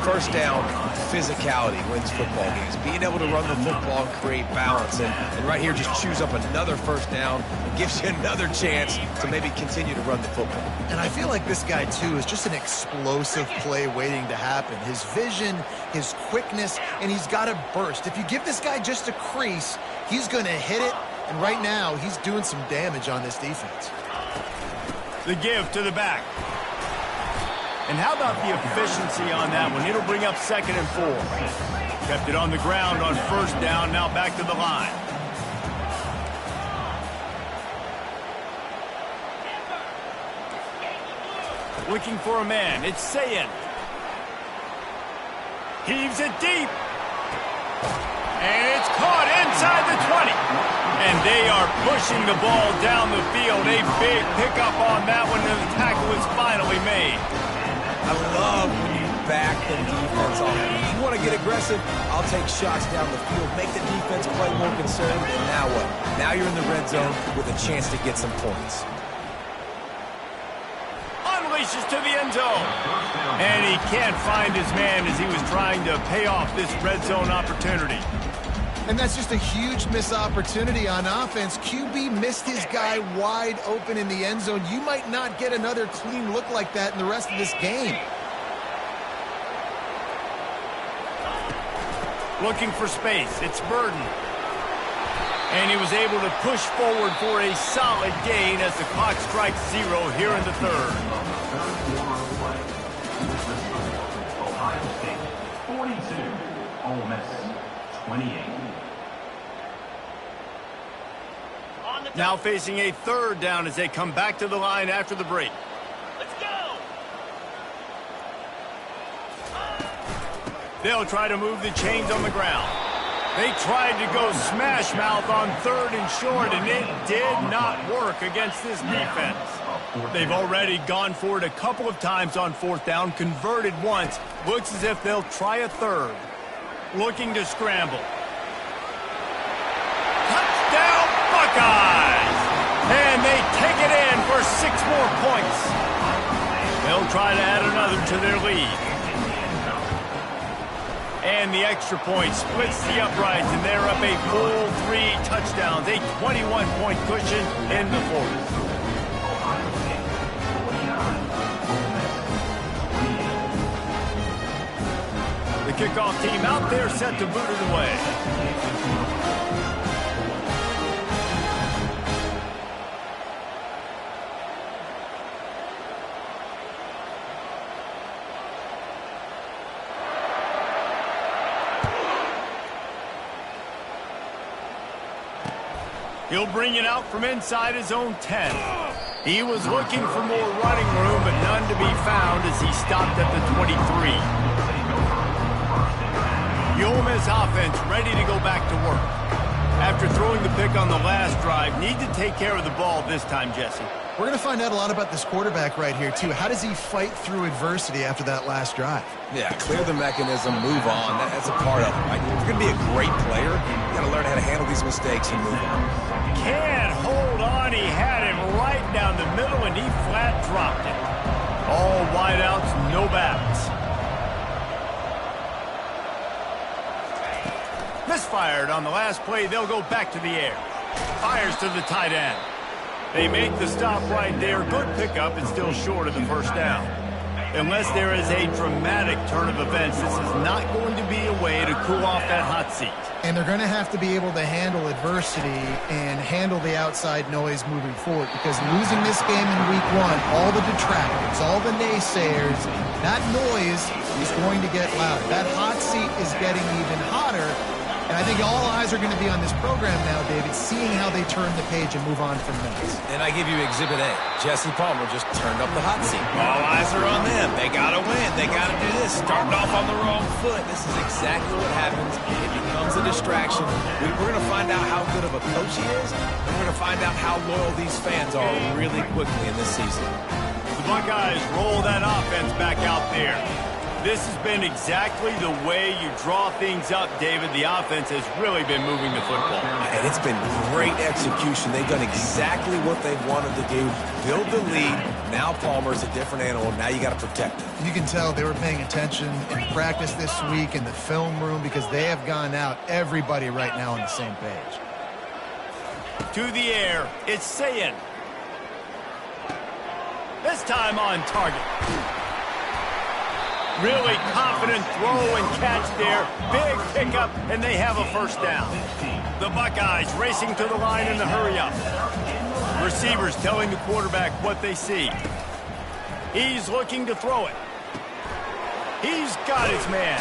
C: First down, physicality wins football games. Being able to run the football and create balance. And right here, just choose up another first down. Gives you another chance to maybe continue to run the football.
B: And I feel like this guy, too, is just an explosive play waiting to happen. His vision, his quickness, and he's got a burst. If you give this guy just a crease, he's going to hit it. And right now, he's doing some damage on this defense.
A: The give to the back. And how about the efficiency on that one? It'll bring up 2nd and 4. Kept it on the ground on first down. Now back to the line. Looking for a man. It's Sayin. Heaves it deep. And it's caught inside the 20. And they are pushing the ball down the field. A big pickup on that one, and the tackle is finally made.
C: I love when you back the defense off. If you want to get aggressive, I'll take shots down the field, make the defense play more conservative, and now what? Now you're in the red zone with a chance to get some points.
A: Unleashes to the end zone. And he can't find his man as he was trying to pay off this red zone opportunity.
B: And that's just a huge missed opportunity on offense. QB missed his guy wide open in the end zone. You might not get another clean look like that in the rest of this game.
A: Looking for space. It's Burden. And he was able to push forward for a solid gain as the clock strikes 0 here in the 3rd.
D: Ohio State 42, Ole Miss 28.
A: Now facing a 3rd down as they come back to the line after the break. Let's go! They'll try to move the chains on the ground. They tried to go smash mouth on 3rd and short, and it did not work against this defense. They've already gone for it a couple of times on 4th down, converted once. Looks as if they'll try a 3rd. Looking to scramble. Touchdown, Buckeyes. And they take it in for 6 more points. They'll try to add another to their lead. And the extra point splits the uprights, and they're up a full 3 touchdowns, a 21-point cushion in the fourth. The kickoff team out there set to boot it away. He'll bring it out from inside his own 10. He was looking for more running room, but none to be found as he stopped at the 23. The Ole Miss offense ready to go back to work. After throwing the pick on the last drive, need to take care of the ball this time, Jesse.
B: We're going to find out a lot about this quarterback right here, too. How does he fight through adversity after that last drive?
C: Yeah, clear the mechanism, move on. That's a part of it, right? If you're going to be a great player, you got to learn how to handle these mistakes and move on.
A: Can't hold on. He had it right down the middle, and he flat dropped it. All wideouts, no backs. Misfired on the last play. They'll go back to the air. Fires to the tight end. They make the stop right there. Good pickup and still short of the first down. Unless there is a dramatic turn of events, this is not going to be a way to cool off that hot seat.
B: And they're going to have to be able to handle adversity and handle the outside noise moving forward, because losing this game in week 1, all the detractors, all the naysayers, that noise is going to get louder. That hot seat is getting even hotter. And I think all eyes are going to be on this program now, David, seeing how they turn the page and move on from this.
C: And I give you Exhibit A. Jesse Palmer just turned up the hot seat. All eyes are on them. They got to win. They got to do this. Starting off on the wrong foot. This is exactly what happens. It becomes a distraction. We're going to find out how good of a coach he is, and we're going to find out how loyal these fans are really quickly in this season.
A: The Buckeyes roll that offense back out there. This has been exactly the way you draw things up, David. The offense has really been moving the football.
C: And it's been great execution. They've done exactly what they've wanted to do. Build the lead. Now Palmer's a different animal. Now you got to protect him.
B: You can tell they were paying attention in practice this week in the film room, because they have gone out, everybody right now on the same page.
A: To the air, it's Sayin. This time on target. Really confident throw and catch there. Big pickup, and they have a first down. The Buckeyes racing to the line in the hurry-up. Receivers telling the quarterback what they see. He's looking to throw it. He's got his man.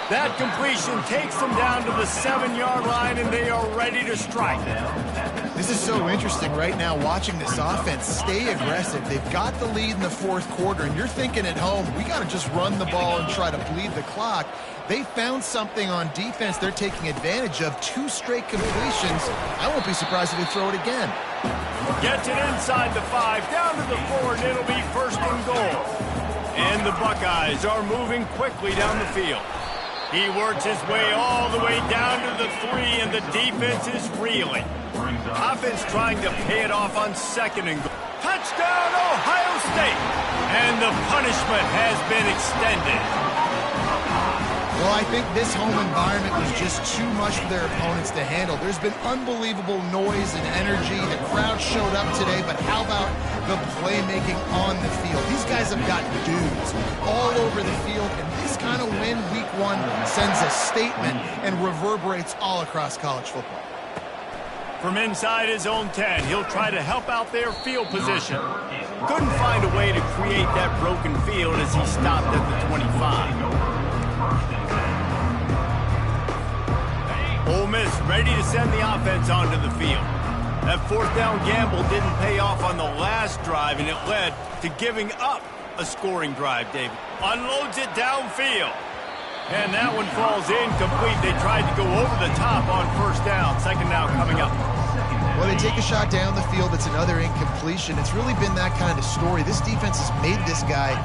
A: That completion takes them down to the 7-yard line, and they are ready to strike.
B: This is so interesting right now, watching this offense stay aggressive. They've got the lead in the fourth quarter, and you're thinking at home, we got to just run the ball and try to bleed the clock. They found something on defense they're taking advantage of. 2 straight completions. I won't be surprised if they throw it again.
A: Gets it inside the 5, down to the 4, and it'll be first and goal. And the Buckeyes are moving quickly down the field. He works his way all the way down to the 3, and the defense is reeling. Offense trying to pay it off on second and goal. Touchdown, Ohio State! And the punishment has been extended.
B: Well, I think this home environment was just too much for their opponents to handle. There's been unbelievable noise and energy. The crowd showed up today, but how about the playmaking on the field? These guys have got dudes all over the field, and this kind of win week 1 sends a statement and reverberates all across college football.
A: From inside his own 10, he'll try to help out their field position. Couldn't find a way to create that broken field as he stopped at the 25. Ole Miss ready to send the offense onto the field. That fourth down gamble didn't pay off on the last drive, and it led to giving up a scoring drive, David. Unloads it downfield. And that one falls incomplete. They tried to go over the top on first down. Second down coming up.
B: Well, they take a shot down the field. It's another incompletion. It's really been that kind of story. This defense has made this guy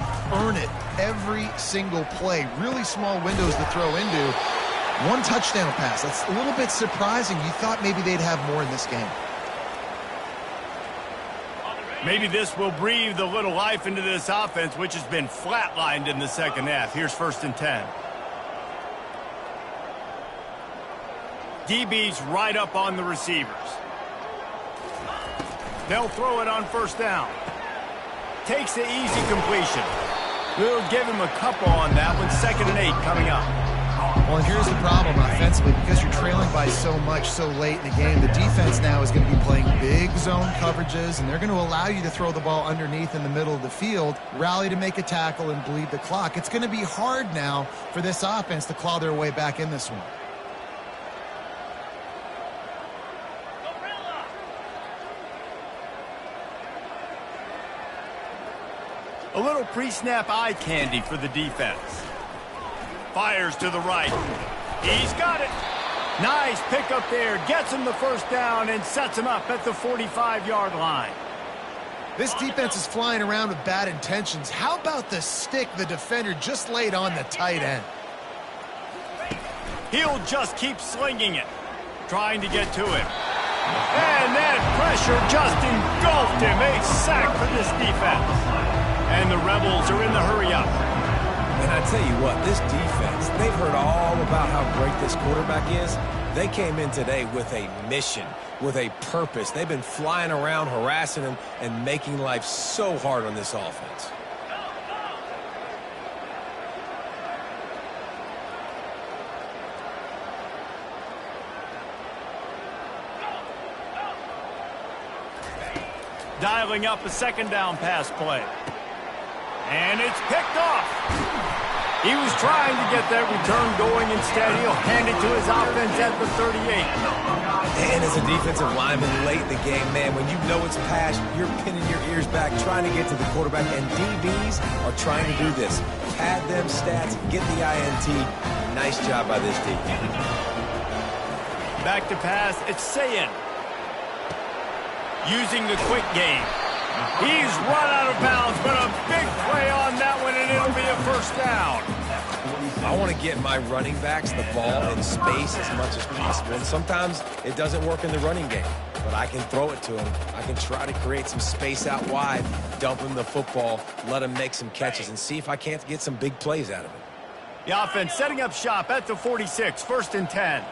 B: earn it every single play. Really small windows to throw into. 1 touchdown pass. That's a little bit surprising. You thought maybe they'd have more in this game.
A: Maybe this will breathe a little life into this offense, which has been flatlined in the second half. Here's 1st and 10. DB's right up on the receivers. They'll throw it on 1st down. Takes the easy completion. We'll give him a couple on that one. 2nd and 8 coming up.
B: Well, and here's the problem offensively. Because you're trailing by so much so late in the game, the defense now is going to be playing big zone coverages, and they're going to allow you to throw the ball underneath in the middle of the field, rally to make a tackle, and bleed the clock. It's going to be hard now for this offense to claw their way back in this one.
A: A little pre-snap eye candy for the defense. Fires to the right. He's got it. Nice pick up there. Gets him the 1st down and sets him up at the 45-yard line.
B: This defense is flying around with bad intentions. How about the stick the defender just laid on the tight end?
A: He'll just keep slinging it, trying to get to him. And that pressure just engulfed him. A sack for this defense. And the Rebels are in the hurry-up.
C: And I tell you what, this defense, they've heard all about how great this quarterback is. They came in today with a mission, with a purpose. They've been flying around, harassing him, and making life so hard on this offense.
A: Dialing up a 2nd down pass play. And it's picked off. He was trying to get that return going. Instead, he'll hand it to his offense at the 38.
C: And as a defensive lineman late in the game, man, when you know it's pass, you're pinning your ears back, trying to get to the quarterback. And DBs are trying to do this. Pad them stats, get the INT. Nice job by this defense.
A: Back to pass, it's Sayin. Using the quick game. He's run out of bounds, but a big play on that one, and it'll be a 1st down.
C: I want to get my running backs the ball in space as much as possible. And sometimes it doesn't work in the running game, but I can throw it to him. I can try to create some space out wide, dump him the football, let him make some catches, and see if I can't get some big plays out of it.
A: The offense setting up shop at the 46, 1st and 10.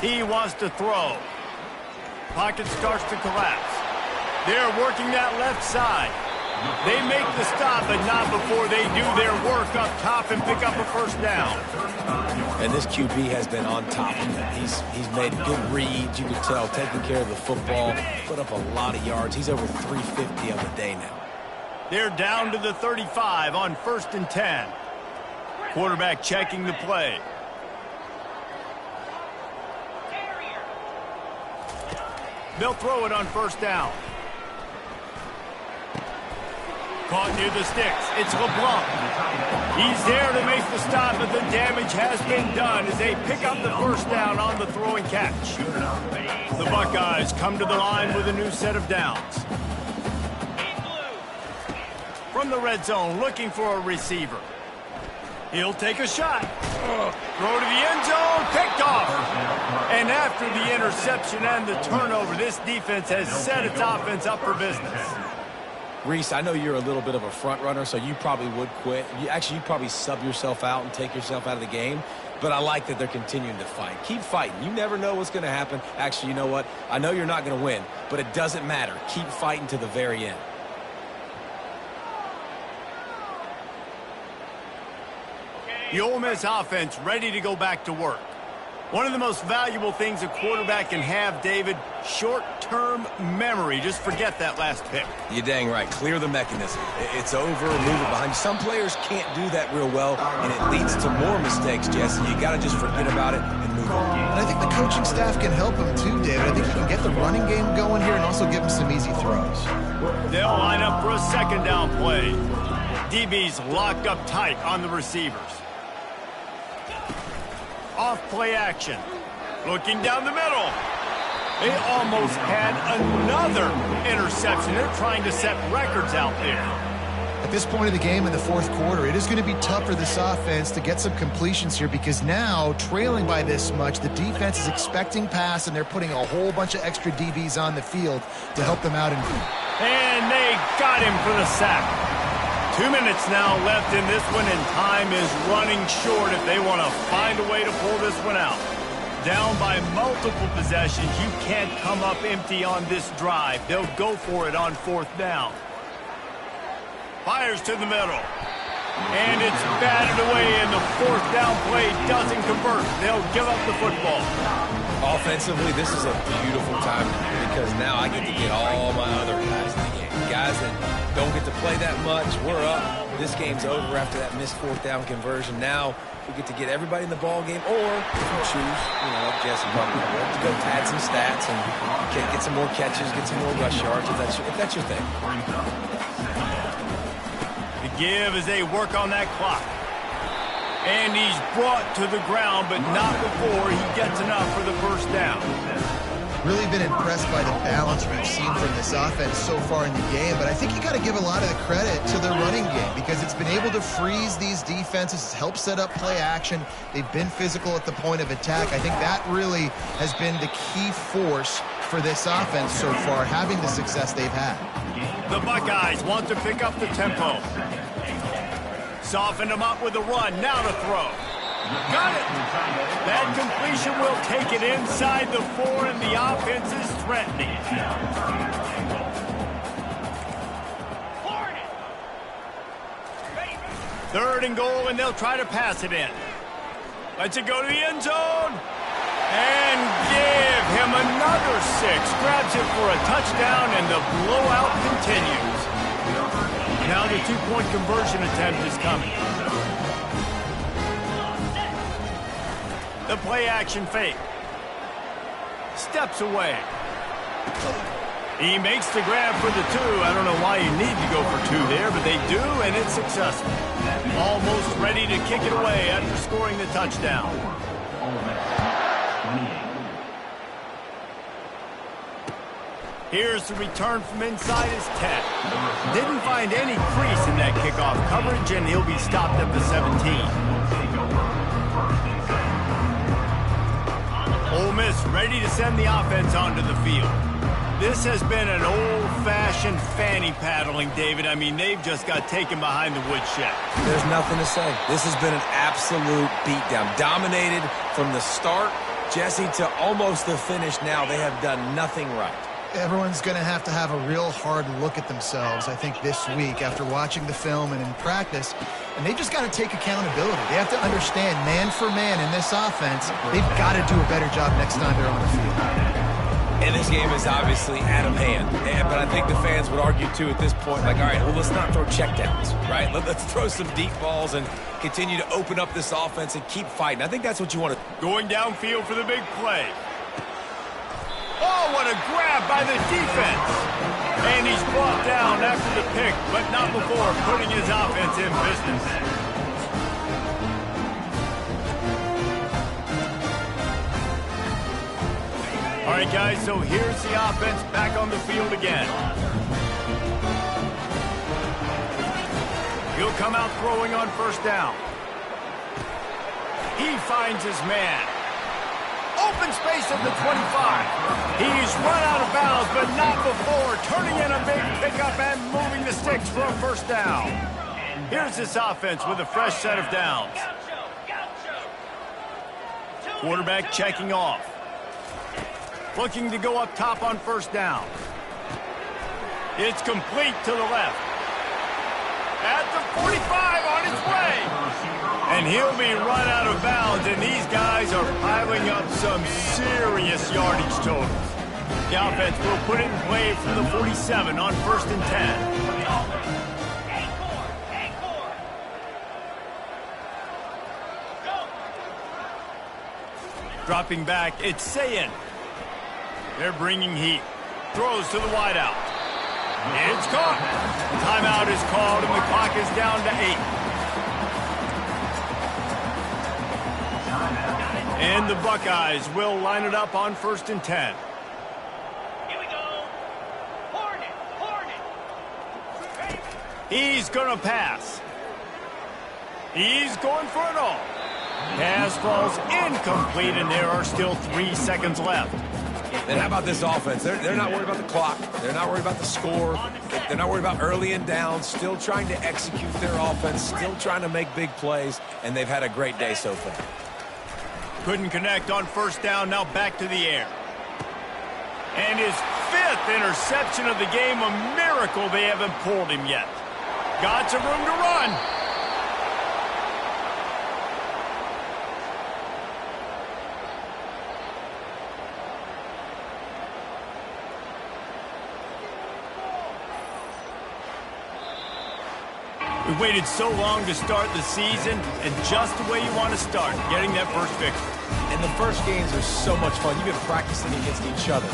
A: He wants to throw. Pocket starts to collapse. They're working that left side. They make the stop, but not before they do their work up top and pick up a 1st down.
C: And this QB has been on top of it. He's made good reads, you can tell, taking care of the football, put up a lot of yards. He's over 350 on the day now.
A: They're down to the 35 on 1st and 10. Quarterback checking the play. They'll throw it on 1st down. Caught near the sticks. It's LeBlanc. He's there to make the stop, but the damage has been done as they pick up the 1st down on the throw and catch. The Buckeyes come to the line with a new set of downs. From the red zone, looking for a receiver. He'll take a shot. Throw to the end zone, picked off. And after the interception and the turnover, this defense has set its offense up for business.
C: Reese, I know you're a little bit of a front runner, so you probably would quit. You'd probably sub yourself out and take yourself out of the game. But I like that they're continuing to fight. Keep fighting. You never know what's going to happen. Actually, you know what? I know you're not going to win, but it doesn't matter. Keep fighting to the very end.
A: The Ole Miss offense ready to go back to work. One of the most valuable things a quarterback can have, David, short-term memory. Just forget that last pick.
C: You're dang right. Clear the mechanism. It's over, move it behind you. Some players can't do that real well, and it leads to more mistakes, Jesse. You got to just forget about it and move on.
B: And I think the coaching staff can help him too, David. I think he can get the running game going here and also give him some easy throws.
A: They'll line up for a 2nd down play. DB's locked up tight on the receivers. Off play action. Looking down the middle. They almost had another interception. They're trying to set records out there.
B: I at this point of the game in the fourth quarter, it is going to be tough for this offense to get some completions here because now, trailing by this much, the defense is expecting pass, and they're putting a whole bunch of extra DBs on the field to help them out.
A: And they got him for the sack. 2 minutes now left in this one, and time is running short if they want to find a way to pull this one out. Down by multiple possessions, you can't come up empty on this drive. They'll go for it on fourth down. Fires to the middle. And it's batted away, and the fourth down play doesn't convert. They'll give up the football.
C: Offensively, this is a beautiful time because now I get to get all my other guys in the game. Guys that don't get to play that much, we're up. This game's over after that missed fourth down conversion. Now we get to get everybody in the ball game, or if we choose, like Jesse probably will, to go pad some stats and get some more catches, get some more rush yards if that's your thing.
A: The give as they work on that clock. And he's brought to the ground, but not before he gets enough for the first down.
B: Really been impressed by the balance we've seen from this offense so far in the game, but I think you got to give a lot of the credit to the running game because it's been able to freeze these defenses, help set up play action. They've been physical at the point of attack. I think that really has been the key force for this offense so far, having the success they've had.
A: The Buckeyes want to pick up the tempo. Soften them up with a run. Now to throw. Got it. That completion will take it inside the 4, and the offense is threatening. Third and goal, and they'll try to pass it in. Lets it go to the end zone. And give him another 6. Grabs it for a touchdown, and the blowout continues. Now the 2-point conversion attempt is coming. The play action fake. Steps away. He makes the grab for the 2. I don't know why you need to go for 2 there, but they do, and it's successful. Almost ready to kick it away after scoring the touchdown. Here's the return from inside his 10. Didn't find any crease in that kickoff coverage, and he'll be stopped at the 17. Ole Miss ready to send the offense onto the field. This has been an old-fashioned fanny paddling, David. I mean, they've just got taken behind the woodshed.
C: There's nothing to say. This has been an absolute beatdown. Dominated from the start, Jesse, to almost the finish now. They have done nothing right.
B: Everyone's going to have a real hard look at themselves, I think, this week after watching the film and in practice. And they just got to take accountability. They have to understand, man for man in this offense, they've got to do a better job next time they're on the field.
C: And this game is obviously out of hand. But I think the fans would argue, too, at this point, like, all right, well, let's not throw checkdowns, right? Let's throw some deep balls and continue to open up this offense and keep fighting. I think that's what you want to do.
A: Going downfield for the big play. Oh, what a grab by the defense. And he's brought down after the pick, but not before putting his offense in business. All right, guys, so here's the offense back on the field again. He'll come out throwing on first down. He finds his man. Open space at the 25. He's run out of bounds, but not before turning in a big pickup and moving the sticks for a first down. Here's this offense with a fresh set of downs. Quarterback checking off. Looking to go up top on first down. It's complete to the left. At the 45 on his way. And he'll be run out of bounds, and these guys are piling up some serious yardage totals. The offense will put it in play from the 47 on 1st and 10. Dropping back, it's Sayin. They're bringing heat. Throws to the wideout. It's caught. Timeout is called, and the clock is down to 8. And the Buckeyes will line it up on 1st and 10. Here we go. Hornet. He's going to pass. He's going for it all. Pass falls incomplete, and there are still 3 seconds left.
C: And how about this offense? They're not worried about the clock. They're not worried about the score. They're not worried about early and down. Still trying to execute their offense. Still trying to make big plays. And they've had a great day so far.
A: Couldn't connect on first down. Now back to the air. And his 5th interception of the game. A miracle they haven't pulled him yet. Got some room to run. We waited so long to start the season, and just the way you want to start, getting that first victory.
C: And the first games are so much fun. You've been practicing against each other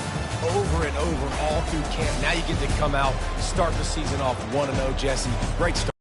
C: over and over all through camp. Now you get to come out, start the season off 1-0, Jesse. Great start.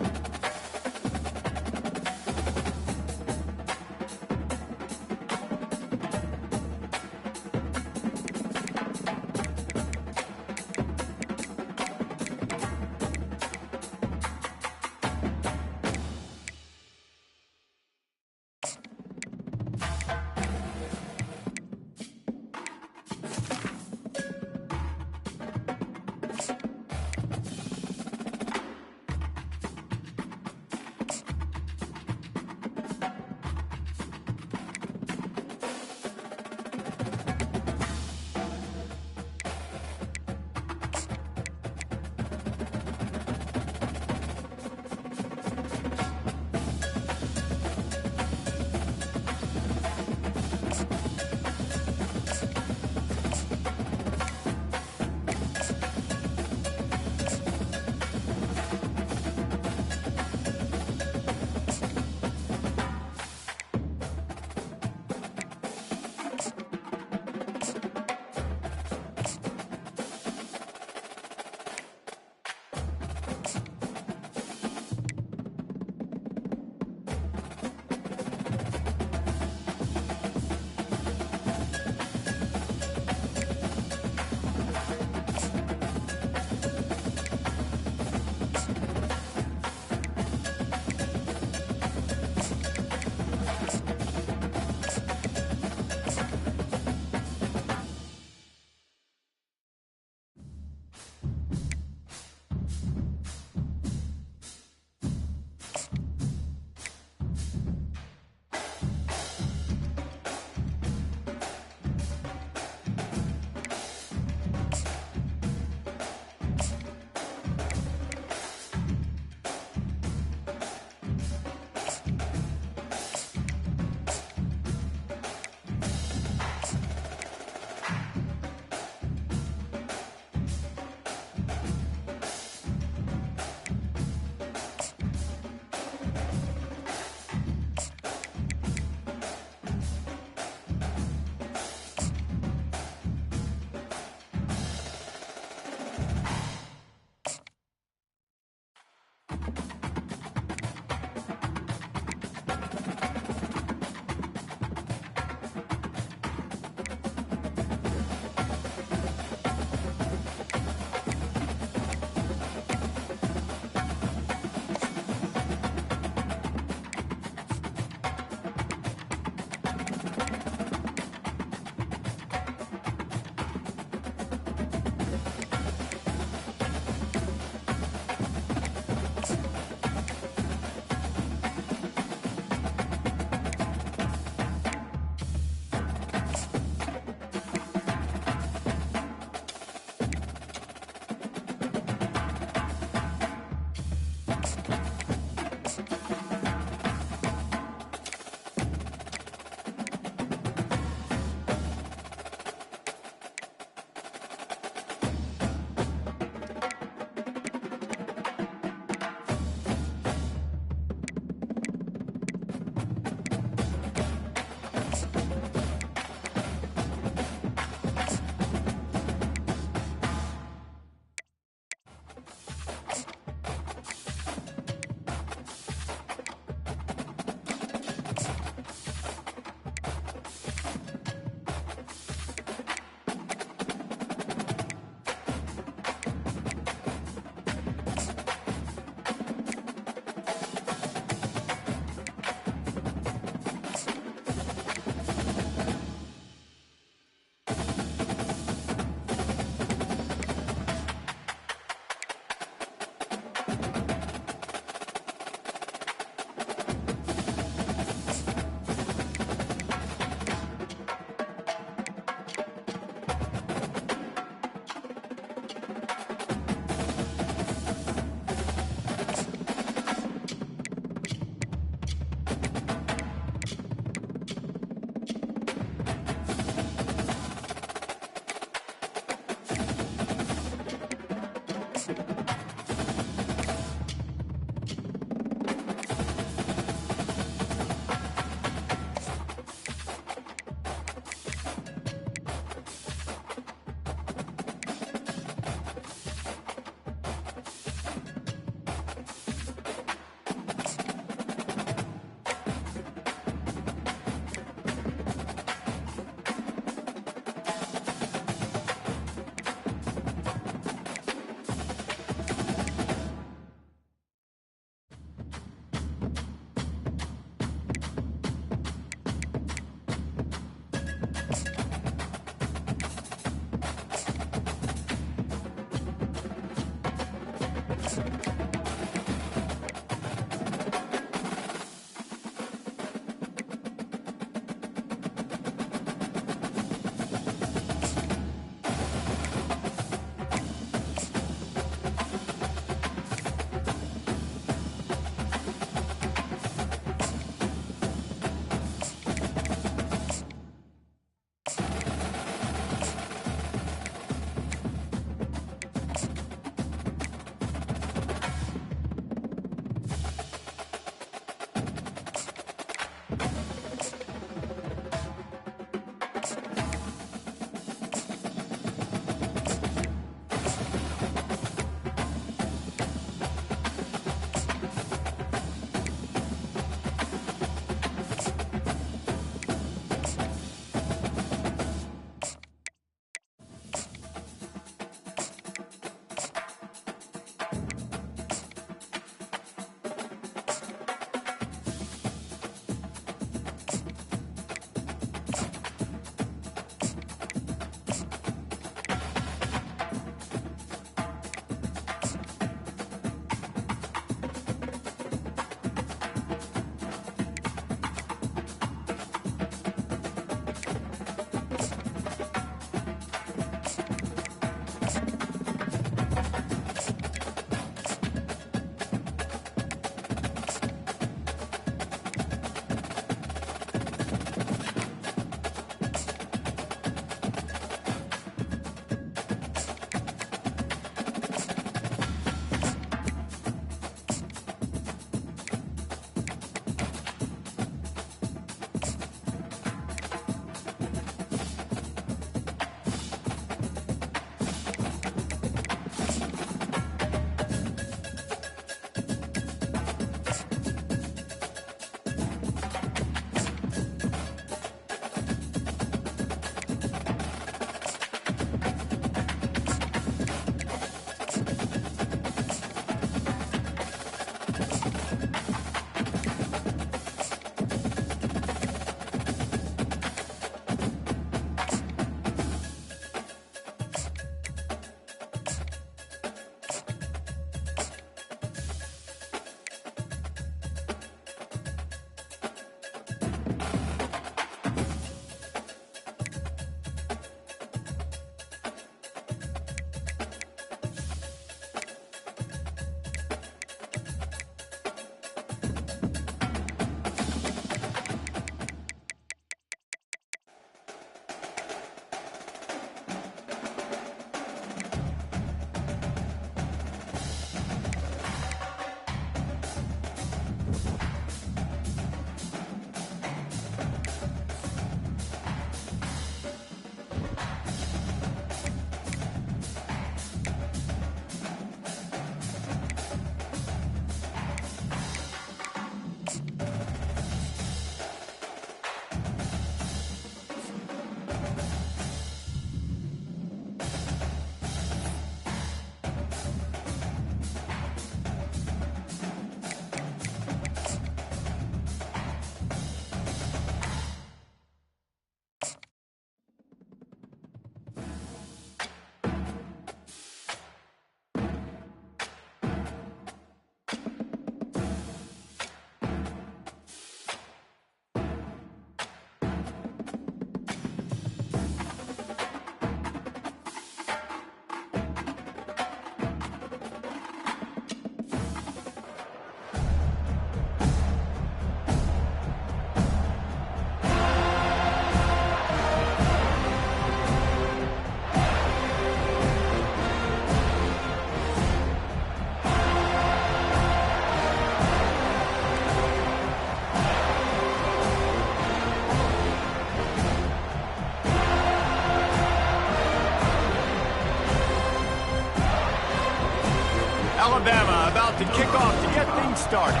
A: Alabama about to kick off to get things started.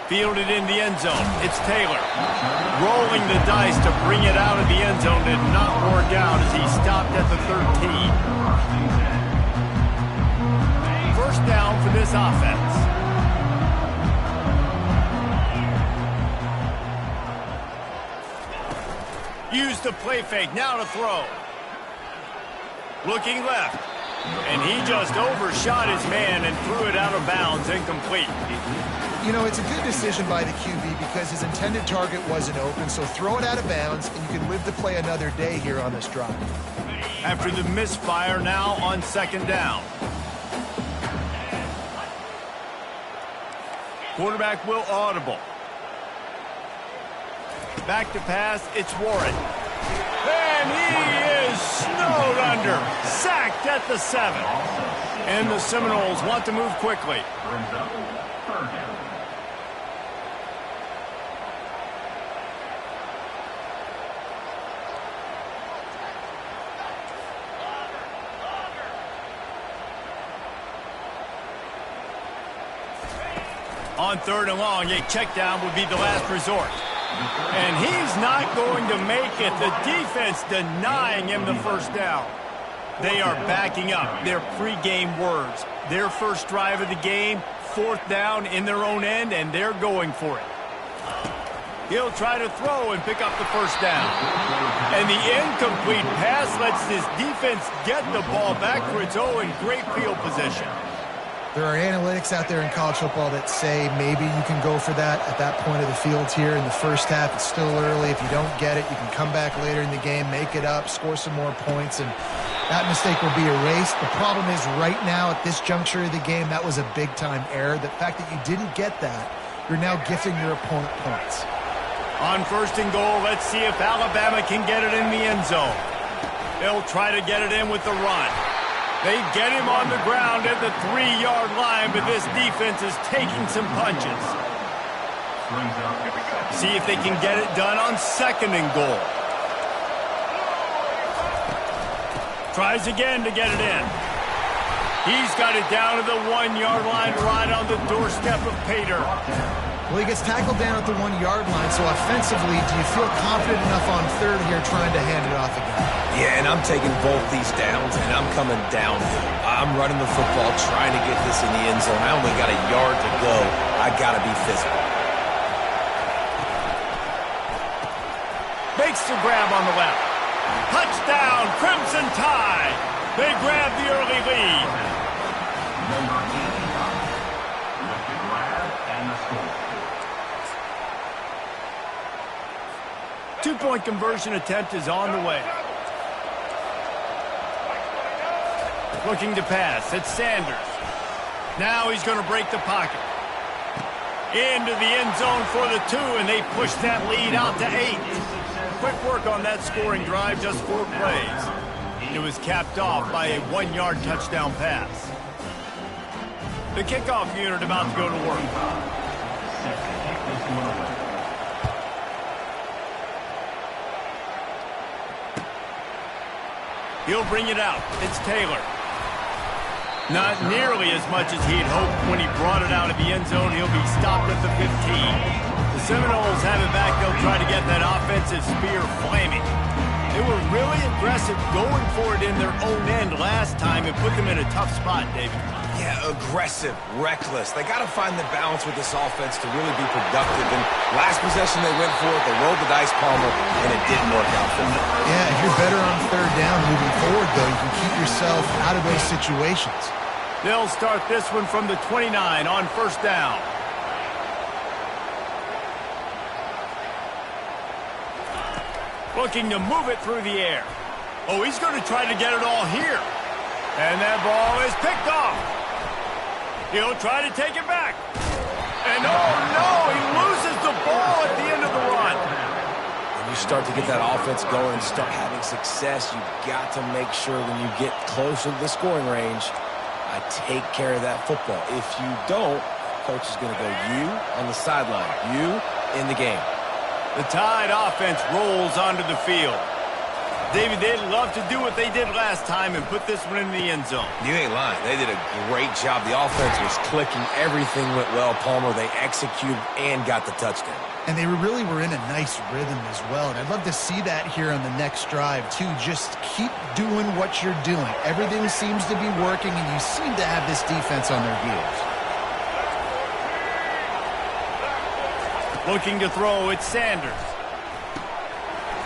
A: Fielded in the end zone. It's Taylor. Rolling the dice to bring it out of the end zone did not work out as he stopped at the 13. First down for this offense. Use the play fake. Now to throw. Looking left. And he just overshot his man and threw it out of bounds, incomplete.
B: You know, it's a good decision by the QB because his intended target wasn't open, so throw it out of bounds, and you can live to play another day here on this drive.
A: After the misfire, now on second down. Quarterback will audible. Back to pass, it's Warren. And he is snowed under. Sacked at the 7. And the Seminoles want to move quickly. On third and long, a check down would be the last resort. And he's not going to make it. The defense denying him the first down. They are backing up their pregame words. Their first drive of the game, fourth down in their own end, and they're going for it. He'll try to throw and pick up the first down. And the incomplete pass lets this defense get the ball back for its own great field position.
B: There are analytics out there in college football that say maybe you can go for that at that point of the field here in the first half. It's still early. If you don't get it, you can come back later in the game, make it up, score some more points, and that mistake will be erased. The problem is right now at this juncture of the game, that was a big-time error. The fact that you didn't get that, you're now gifting your opponent points.
A: On first and goal, let's see if Alabama can get it in the end zone. They'll try to get it in with the run. They get him on the ground at the 3-yard line, but this defense is taking some punches. See if they can get it done on second and goal. Tries again to get it in. He's got it down to the 1-yard line right on the doorstep of Pater.
B: Well, he gets tackled down at the 1-yard line, so offensively, do you feel confident enough on third here trying to hand it off again?
C: Yeah, and I'm taking both these downs, and I'm coming downhill. I'm running the football, trying to get this in the end zone. I only got a yard to go. I got to be physical.
A: Makes the grab on the left. Touchdown, Crimson Tide. They grab the early lead.
D: Number 85 with the grab and the score.
A: 2-point conversion attempt is on the way. Looking to pass. It's Sanders. Now he's going to break the pocket. Into the end zone for the 2, and they push that lead out to 8. Quick work on that scoring drive, just 4 plays. It was capped off by a 1-yard touchdown pass. The kickoff unit about to go to work. He'll bring it out. It's Taylor. Not nearly as much as he'd hoped when he brought it out of the end zone. He'll be stopped at the 15. The Seminoles have it back. They'll try to get that offensive spear flaming. They were really aggressive going for it in their own end last time and put them in a tough spot, David.
C: Yeah, aggressive, reckless. They got to find the balance with this offense to really be productive. And last possession they went for it, they rolled the dice, Palmer, and it didn't work out for them.
B: Yeah, if you're better on third down moving forward, though, you can keep yourself out of those situations.
A: They'll start this one from the 29 on first down. Looking to move it through the air. Oh, he's going to try to get it all here. And that ball is picked off. He'll try to take it back. And oh no, he loses the ball at the end of the run.
C: When you start to get that offense going and start having success, you've got to make sure when you get closer to the scoring range, I take care of that football. If you don't, coach is going to go you on the sideline, you in the game.
A: The Tide offense rolls onto the field. David, they'd love to do what they did last time and put this one in the end zone.
C: You ain't lying. They did a great job. The offense was clicking. Everything went well, Palmer. They executed and got the touchdown.
B: And they really were in a nice rhythm as well. And I'd love to see that here on the next drive, too. Just keep doing what you're doing. Everything seems to be working, and you seem to have this defense on their heels.
A: Looking to throw, it's Sanders.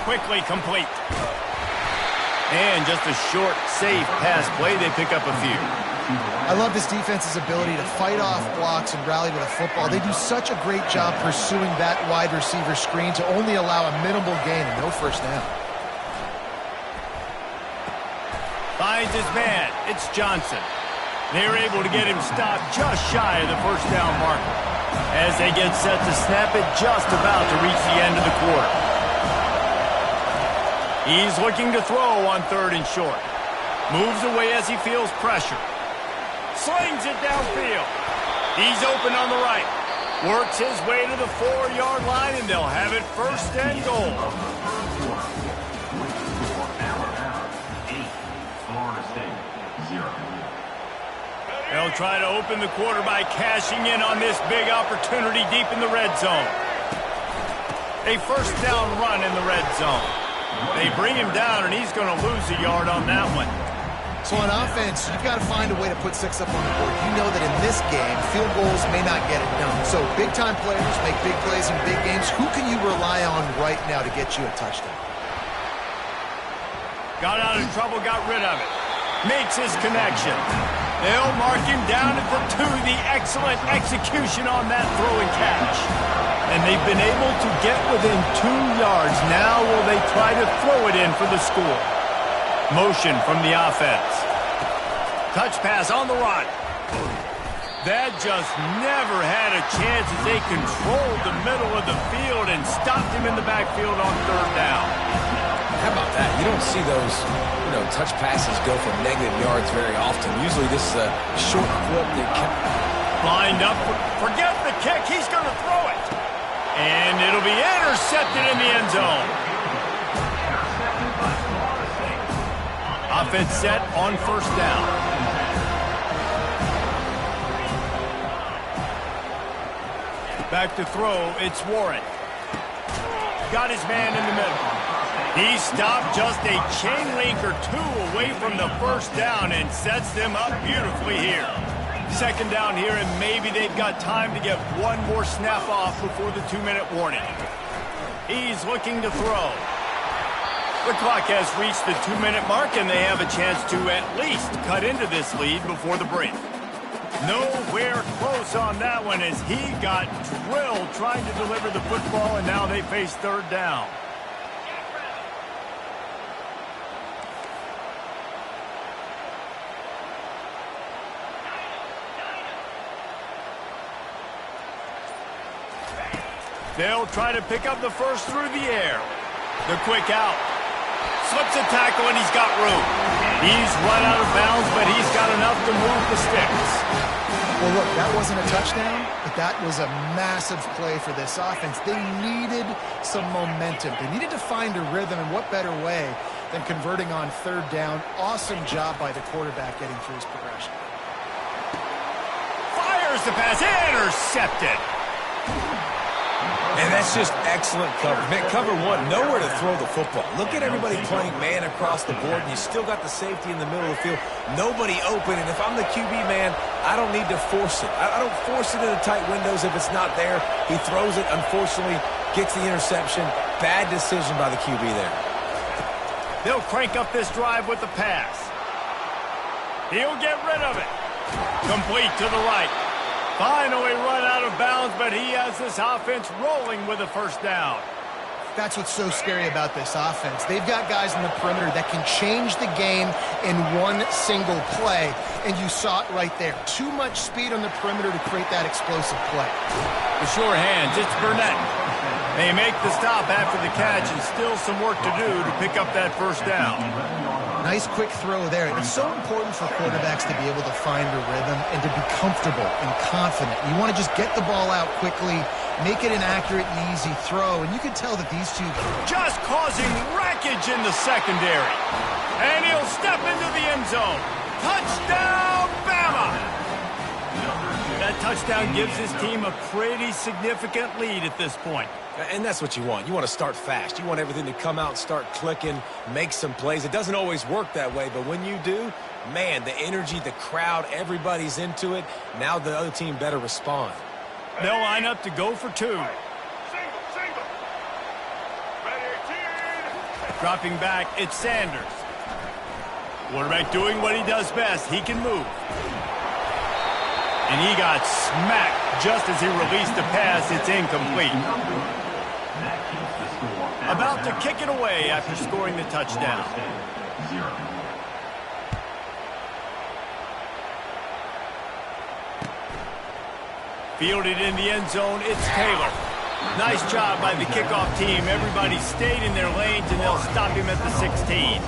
A: Quickly complete. And just a short, safe pass play. They pick up a few.
B: I love this defense's ability to fight off blocks and rally to the football. They do such a great job pursuing that wide receiver screen to only allow a minimal gain and no first down.
A: Finds his man. It's Johnson. They're able to get him stopped just shy of the first down marker. As they get set to snap it, just about to reach the end of the quarter. He's looking to throw on 3rd and short. Moves away as he feels pressure. Slings it downfield. He's open on the right. Works his way to the 4-yard line, and they'll have it 1st and goal. They'll try to open the quarter by cashing in on this big opportunity deep in the red zone. A 1st down run in the red zone. They bring him down, and he's going to lose a yard on that one.
B: So on offense, you've got to find a way to put 6 up on the board. You know that in this game, field goals may not get it done. So big-time players make big plays in big games. Who can you rely on right now to get you a touchdown?
A: Got out of trouble, got rid of it. Makes his connection. They'll mark him down at the 2. The excellent execution on that throw and catch. And they've been able to get within 2 yards. Now will they try to throw it in for the score? Motion from the offense. Touch pass on the run. That just never had a chance as they controlled the middle of the field and stopped him in the backfield on 3rd down.
C: How about that? You don't see those, touch passes go for negative yards very often. Usually this is a short clip that can...
A: Lined up. Forget the kick. He's going to throw it. And it'll be intercepted in the end zone. Offense set on 1st down. Back to throw, it's Warren. Got his man in the middle. He stopped just a chain link or 2 away from the 1st down and sets them up beautifully here. 2nd down here, and maybe they've got time to get 1 more snap off before the 2-minute warning. He's looking to throw. The clock has reached the 2-minute mark, and they have a chance to at least cut into this lead before the break. Nowhere close on that one as he got drilled trying to deliver the football, and now they face 3rd down. They'll try to pick up the 1st through the air. The quick out. Slips a tackle, and he's got room. He's run out of bounds, but he's got enough to move the sticks.
B: Well, look, that wasn't a touchdown, but that was a massive play for this offense. They needed some momentum. They needed to find a rhythm, and what better way than converting on 3rd down. Awesome job by the quarterback getting through his progression.
A: Fires the pass, intercepted.
C: And that's just excellent cover. Man, cover 1, nowhere to throw the football. Look at everybody playing man across the board, and you still got the safety in the middle of the field. Nobody open, and if I'm the QB, man, I don't need to force it. I don't force it into tight windows if it's not there. He throws it, unfortunately, gets the interception. Bad decision by the QB there.
A: They'll crank up this drive with the pass. He'll get rid of it. Complete to the right. Finally run out of bounds, but he has this offense rolling with a 1st down.
B: That's what's so scary about this offense. They've got guys in the perimeter that can change the game in 1 single play, and you saw it right there. Too much speed on the perimeter to create that explosive play.
A: The sure hands, it's Burnett. They make the stop after the catch, and still some work to do to pick up that first down.
B: Nice quick throw there. It's so important for quarterbacks to be able to find a rhythm and to be comfortable and confident. You want to just get the ball out quickly, make it an accurate and easy throw, and you can tell that these two
A: just causing wreckage in the secondary. And he'll step into the end zone. Touchdown, Bama! That touchdown gives his team a pretty significant lead at this point.
C: And that's what you want. You want to start fast. You want everything to come out and start clicking, make some plays. It doesn't always work that way, but when you do, man, the energy, the crowd, everybody's into it. Now the other team better respond.
A: They'll line up to go for two. Dropping back, it's Sanders. Quarterback doing what he does best. He can move. And he got smacked just as he released the pass. It's incomplete. About to kick it away after scoring the touchdown. Fielded in the end zone, it's Taylor. Nice job by the kickoff team. Everybody stayed in their lanes, and they'll stop him at the 16.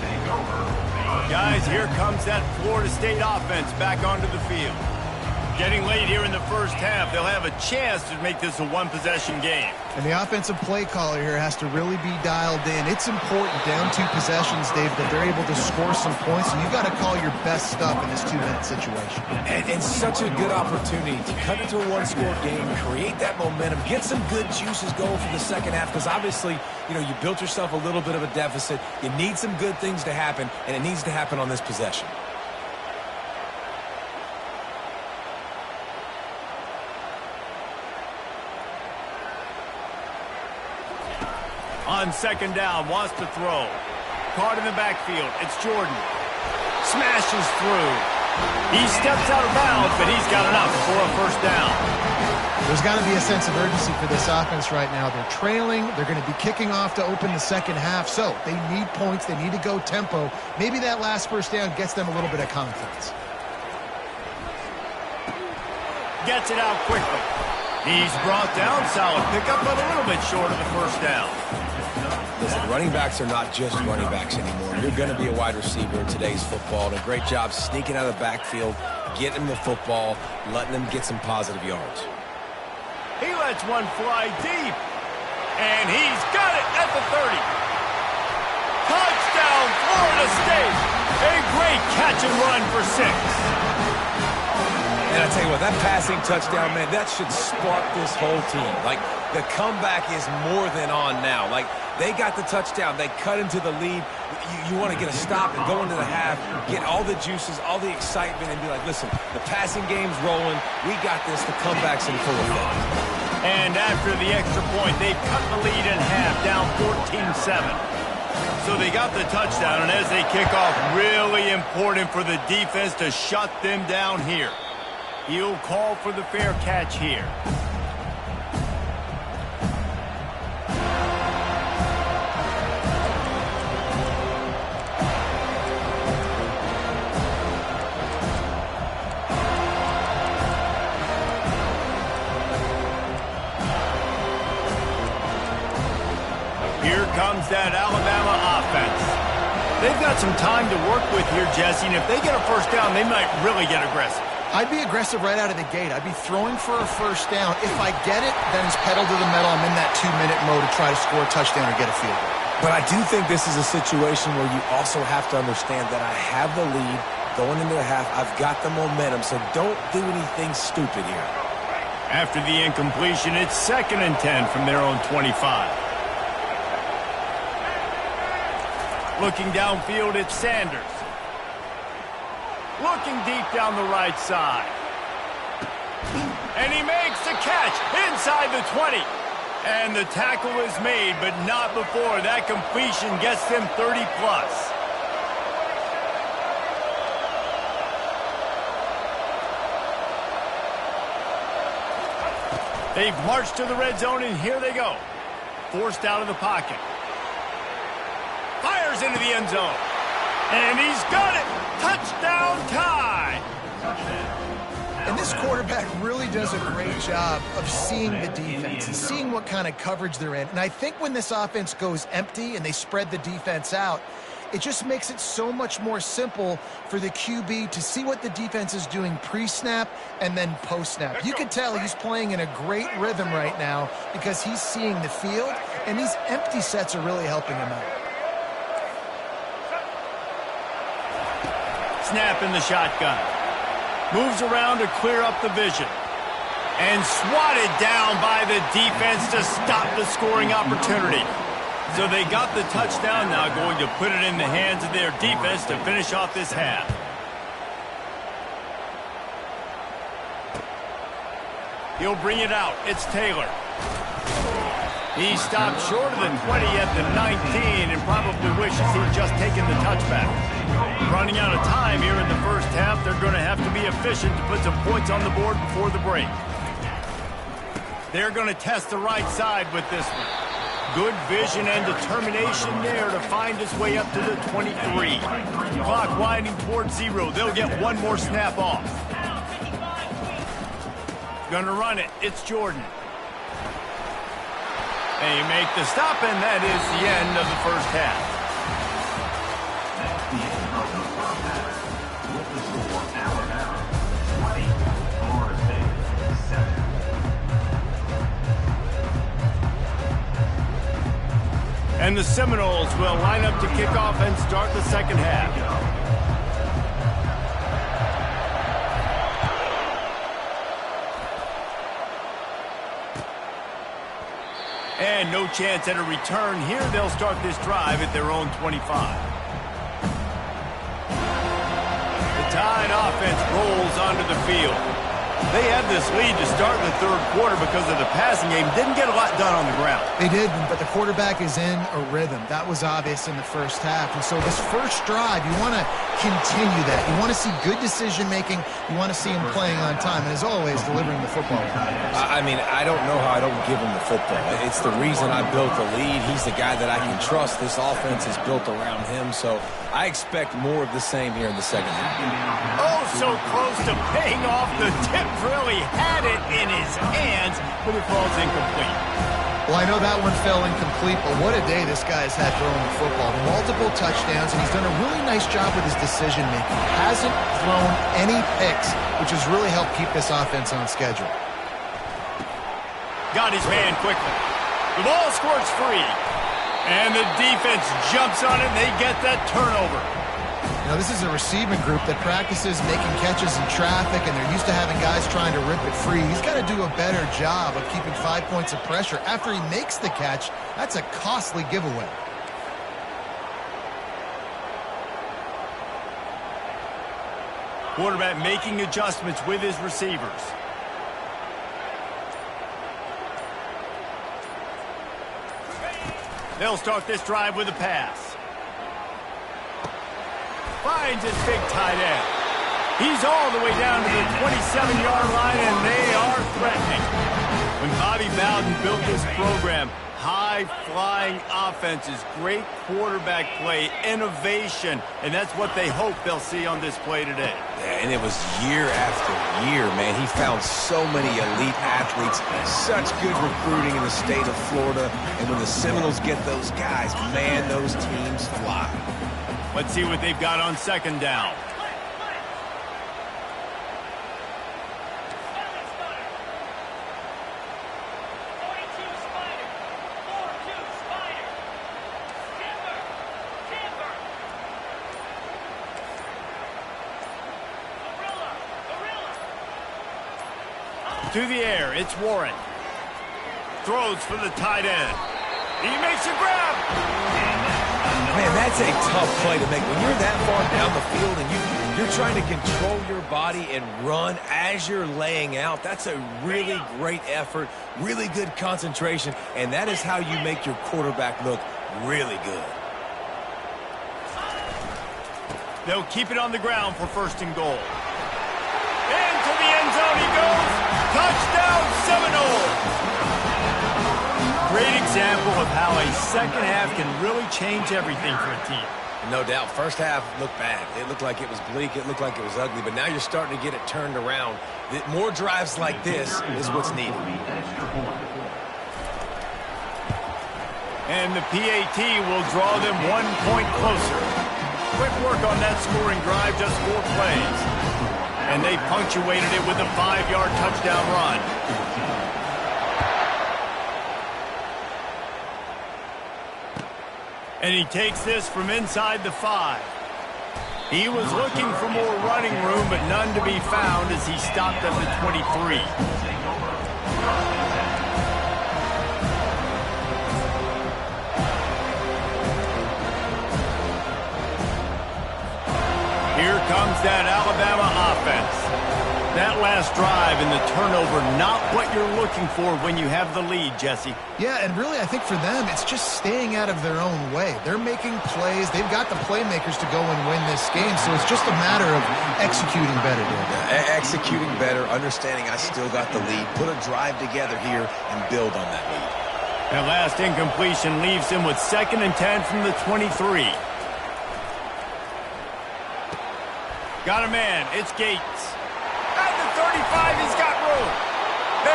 A: Guys, here comes that Florida State offense back onto the field. Getting late here in the first half, they'll have a chance to make this a one-possession game.
B: And the offensive play caller here has to really be dialed in. It's important down 2 possessions, Dave, that they're able to score some points, and you've got to call your best stuff in this 2-minute situation.
C: And such a good opportunity to cut into a one-score game, create that momentum, get some good juices going for the second half, because obviously, you know, you built yourself a little bit of a deficit. You need some good things to happen, and it needs to happen on this possession.
A: On second down, wants to throw. Caught in the backfield, it's Jordan. Smashes through. He steps out of bounds, but he's got enough for a first down.
B: There's got to be a sense of urgency for this offense right now. They're trailing. They're going to be kicking off to open the second half, so they need points. They need to go tempo. Maybe that last first down gets them a little bit of confidence.
A: Gets it out quickly. He's brought down, solid pickup, but a little bit short of the first down.
C: Listen, running backs are not just running backs anymore. You're going to be a wide receiver in today's football, and a great job sneaking out of the backfield, getting the football, letting them get some positive yards.
A: He lets one fly deep, and he's got it at the 30. Touchdown, Florida State. A great catch and run for 6.
C: And I tell you what, that passing touchdown, man, that should spark this whole team. Like, the comeback is more than on now. Like, they got the touchdown. They cut into the lead. You want to get a stop and go into the half, get all the juices, all the excitement, and be like, listen, the passing game's rolling. We got this. The comeback's in full effect.
A: And after the extra point, they cut the lead in half, down 14-7. So they got the touchdown, and as they kick off, really important for the defense to shut them down here. He'll call for the fair catch here. Here comes that Alabama offense. They've got some time to work with here, Jesse, and if they get a first down, they might really get aggressive.
B: I'd be aggressive right out of the gate. I'd be throwing for a first down. If I get it, then it's pedal to the metal. I'm in that 2-minute mode to try to score a touchdown or get a field goal.
C: But I do think this is a situation where you also have to understand that I have the lead going into the half. I've got the momentum, so don't do anything stupid here.
A: After the incompletion, it's 2nd and 10 from their own 25. Looking downfield, it's Sanders. Looking deep down the right side. And he makes the catch inside the 20. And the tackle is made, but not before that completion gets them 30-plus. They've marched to the red zone, and here they go. Forced out of the pocket. Fires into the end zone. And he's got it. Touchdown tie.
B: And this quarterback really does a great job of seeing the defense and seeing what kind of coverage they're in. And I think when this offense goes empty and they spread the defense out, it just makes it so much more simple for the QB to see what the defense is doing pre-snap and then post-snap. You can tell he's playing in a great rhythm right now because he's seeing the field, and these empty sets are really helping him out.
A: Snap in the shotgun. Moves around to clear up the vision. And swatted down by the defense to stop the scoring opportunity. So they got the touchdown, now going to put it in the hands of their defense to finish off this half. He'll bring it out. It's Taylor. He stopped short of the 20 at the 19 and probably wishes he'd just taken the touchback. Running out of time here in the first half, they're going to have to be efficient to put some points on the board before the break. They're going to test the right side with this one. Good vision and determination there to find his way up to the 23. Clock winding towards 0. They'll get one more snap off. Gonna run it. It's Jordan. They make the stop, and that is the end of the first half. And the Seminoles will line up to kick off and start the second half. And no chance at a return here. They'll start this drive at their own 25. The Tide offense rolls onto the field. They had this lead to start the third quarter because of the passing game. Didn't get a lot done on the ground.
B: They didn't, but the quarterback is in a rhythm. That was obvious in the first half. And so this first drive, you want to continue that. You want to see good decision-making. You want to see him playing on time. And as always, delivering the football.
C: I mean, I don't know how I don't give him the football. It's the reason I built the lead. He's the guy that I can trust. This offense is built around him, so I expect more of the same here in the second half.
A: Oh, so close to paying off. The tip really had it in his hands, but it falls incomplete.
B: Well, I know that one fell incomplete, but what a day this guy's had throwing the football. Multiple touchdowns, and he's done a really nice job with his decision-making. Hasn't thrown any picks, which has really helped keep this offense on schedule.
A: Got his man quickly. The ball squirts free. And the defense jumps on it, and they get that turnover.
B: You know, this is a receiving group that practices making catches in traffic, and they're used to having guys trying to rip it free. He's got to do a better job of keeping 5 points of pressure. After he makes the catch, that's a costly giveaway.
A: Quarterback making adjustments with his receivers. They'll start this drive with a pass. Finds his big tight end. He's all the way down to the 27-yard line, and they are threatening. When Bobby Bowden built this program, high-flying offenses, great quarterback play, innovation, and that's what they hope they'll see on display today.
C: Yeah, and it was year after year, man. He found so many elite athletes, such good recruiting in the state of Florida, and when the Seminoles get those guys, man, those teams fly.
A: Let's see what they've got on second down. To the air, it's Warren. Throws for the tight end. He makes a grab.
C: Man, that's a tough play to make. When you're that far down the field and you're trying to control your body and run as you're laying out, that's a really great effort, really good concentration, and that is how you make your quarterback look really good.
A: They'll keep it on the ground for first and goal. Into the end zone he goes. Touchdown, Seminoles! Great example of how a second half can really change everything for a team.
C: No doubt. First half looked bad. It looked like it was bleak. It looked like it was ugly. But now you're starting to get it turned around. More drives like this is what's needed.
A: And the PAT will draw them 1 point closer. Quick work on that scoring drive, just 4 plays. And they punctuated it with a 5-yard touchdown run. And he takes this from inside the 5. He was looking for more running room, but none to be found as he stopped at the 23. Here comes that Alabama offense. That last drive and the turnover, not what you're looking for when you have the lead, Jesse.
B: Yeah, and really I think for them, it's just staying out of their own way. They're making plays. They've got the playmakers to go and win this game, so it's just a matter of executing better.
C: Executing better, understanding I still got the lead, put a drive together here and build on that lead.
A: That last incompletion leaves him with 2nd and 10 from the 23. Got a man. It's Gates. At the 35, he's got room.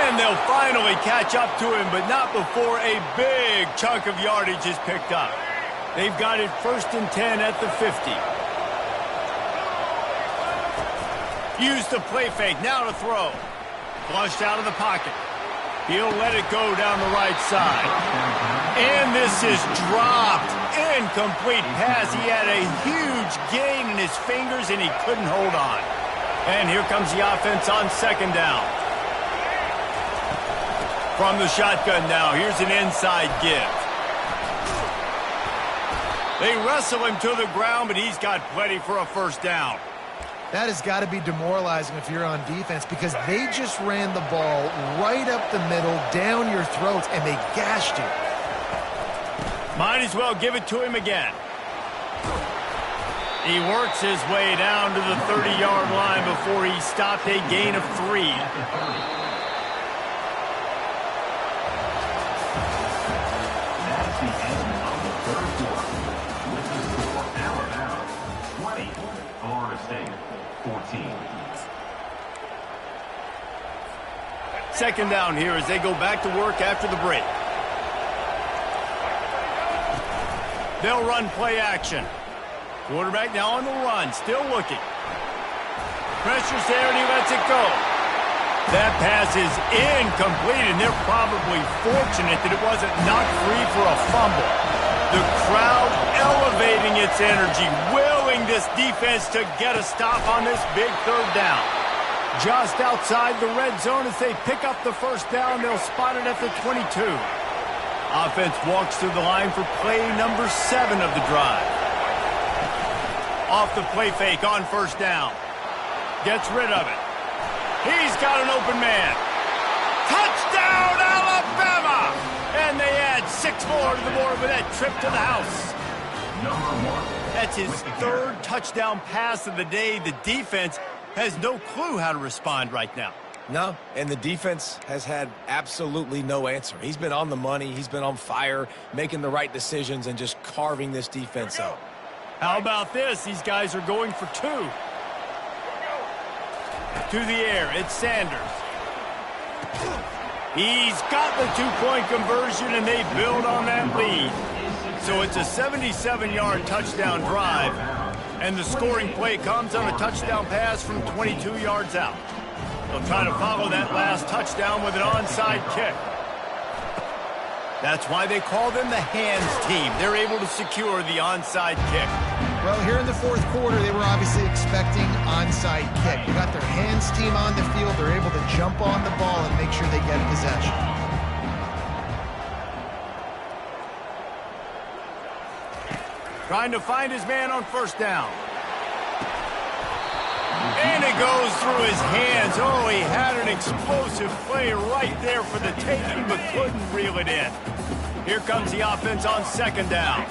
A: And they'll finally catch up to him, but not before a big chunk of yardage is picked up. They've got it 1st and 10 at the 50. Use the play fake. Now to throw. Flushed out of the pocket. He'll let it go down the right side. And this is dropped. Incomplete pass. He had a huge gain in his fingers, and he couldn't hold on. And here comes the offense on 2nd down. From the shotgun now, here's an inside give. They wrestle him to the ground, but he's got plenty for a 1st down.
B: That has got to be demoralizing if you're on defense because they just ran the ball right up the middle, down your throats, and they gashed you.
A: Might as well give it to him again. He works his way down to the 30-yard line before he stopped a gain of 3.
D: That's the end of the 3rd quarter. With the score, Alabama 20, Florida State 14.
A: 2nd down here as they go back to work after the break. They'll run play action. Quarterback now on the run, still looking. Pressure's there, and he lets it go. That pass is incomplete, and they're probably fortunate that it wasn't knocked free for a fumble. The crowd elevating its energy, willing this defense to get a stop on this big 3rd down. Just outside the red zone as they pick up the 1st down, they'll spot it at the 22. Offense walks through the line for play number 7 of the drive. Off the play fake on 1st down. Gets rid of it. He's got an open man. Touchdown, Alabama! And they add 6 more to the board with that trip to the house. That's his 3rd touchdown pass of the day. The defense has no clue how to respond right now.
C: No, and the defense has had absolutely no answer. He's been on the money. He's been on fire, making the right decisions and just carving this defense up.
A: How about this? These guys are going for 2. To the air, it's Sanders. He's got the 2-point conversion, and they build on that lead. So it's a 77-yard touchdown drive, and the scoring play comes on a touchdown pass from 22 yards out. They'll try to follow that last touchdown with an onside kick. That's why they call them the hands team. They're able to secure the onside kick.
B: Well, here in the 4th quarter, they were obviously expecting onside kick. They got their hands team on the field. They're able to jump on the ball and make sure they get possession.
A: Trying to find his man on 1st down. And it goes through his hands. Oh, he had an explosive play right there for the taking, but couldn't reel it in. Here comes the offense on 2nd down.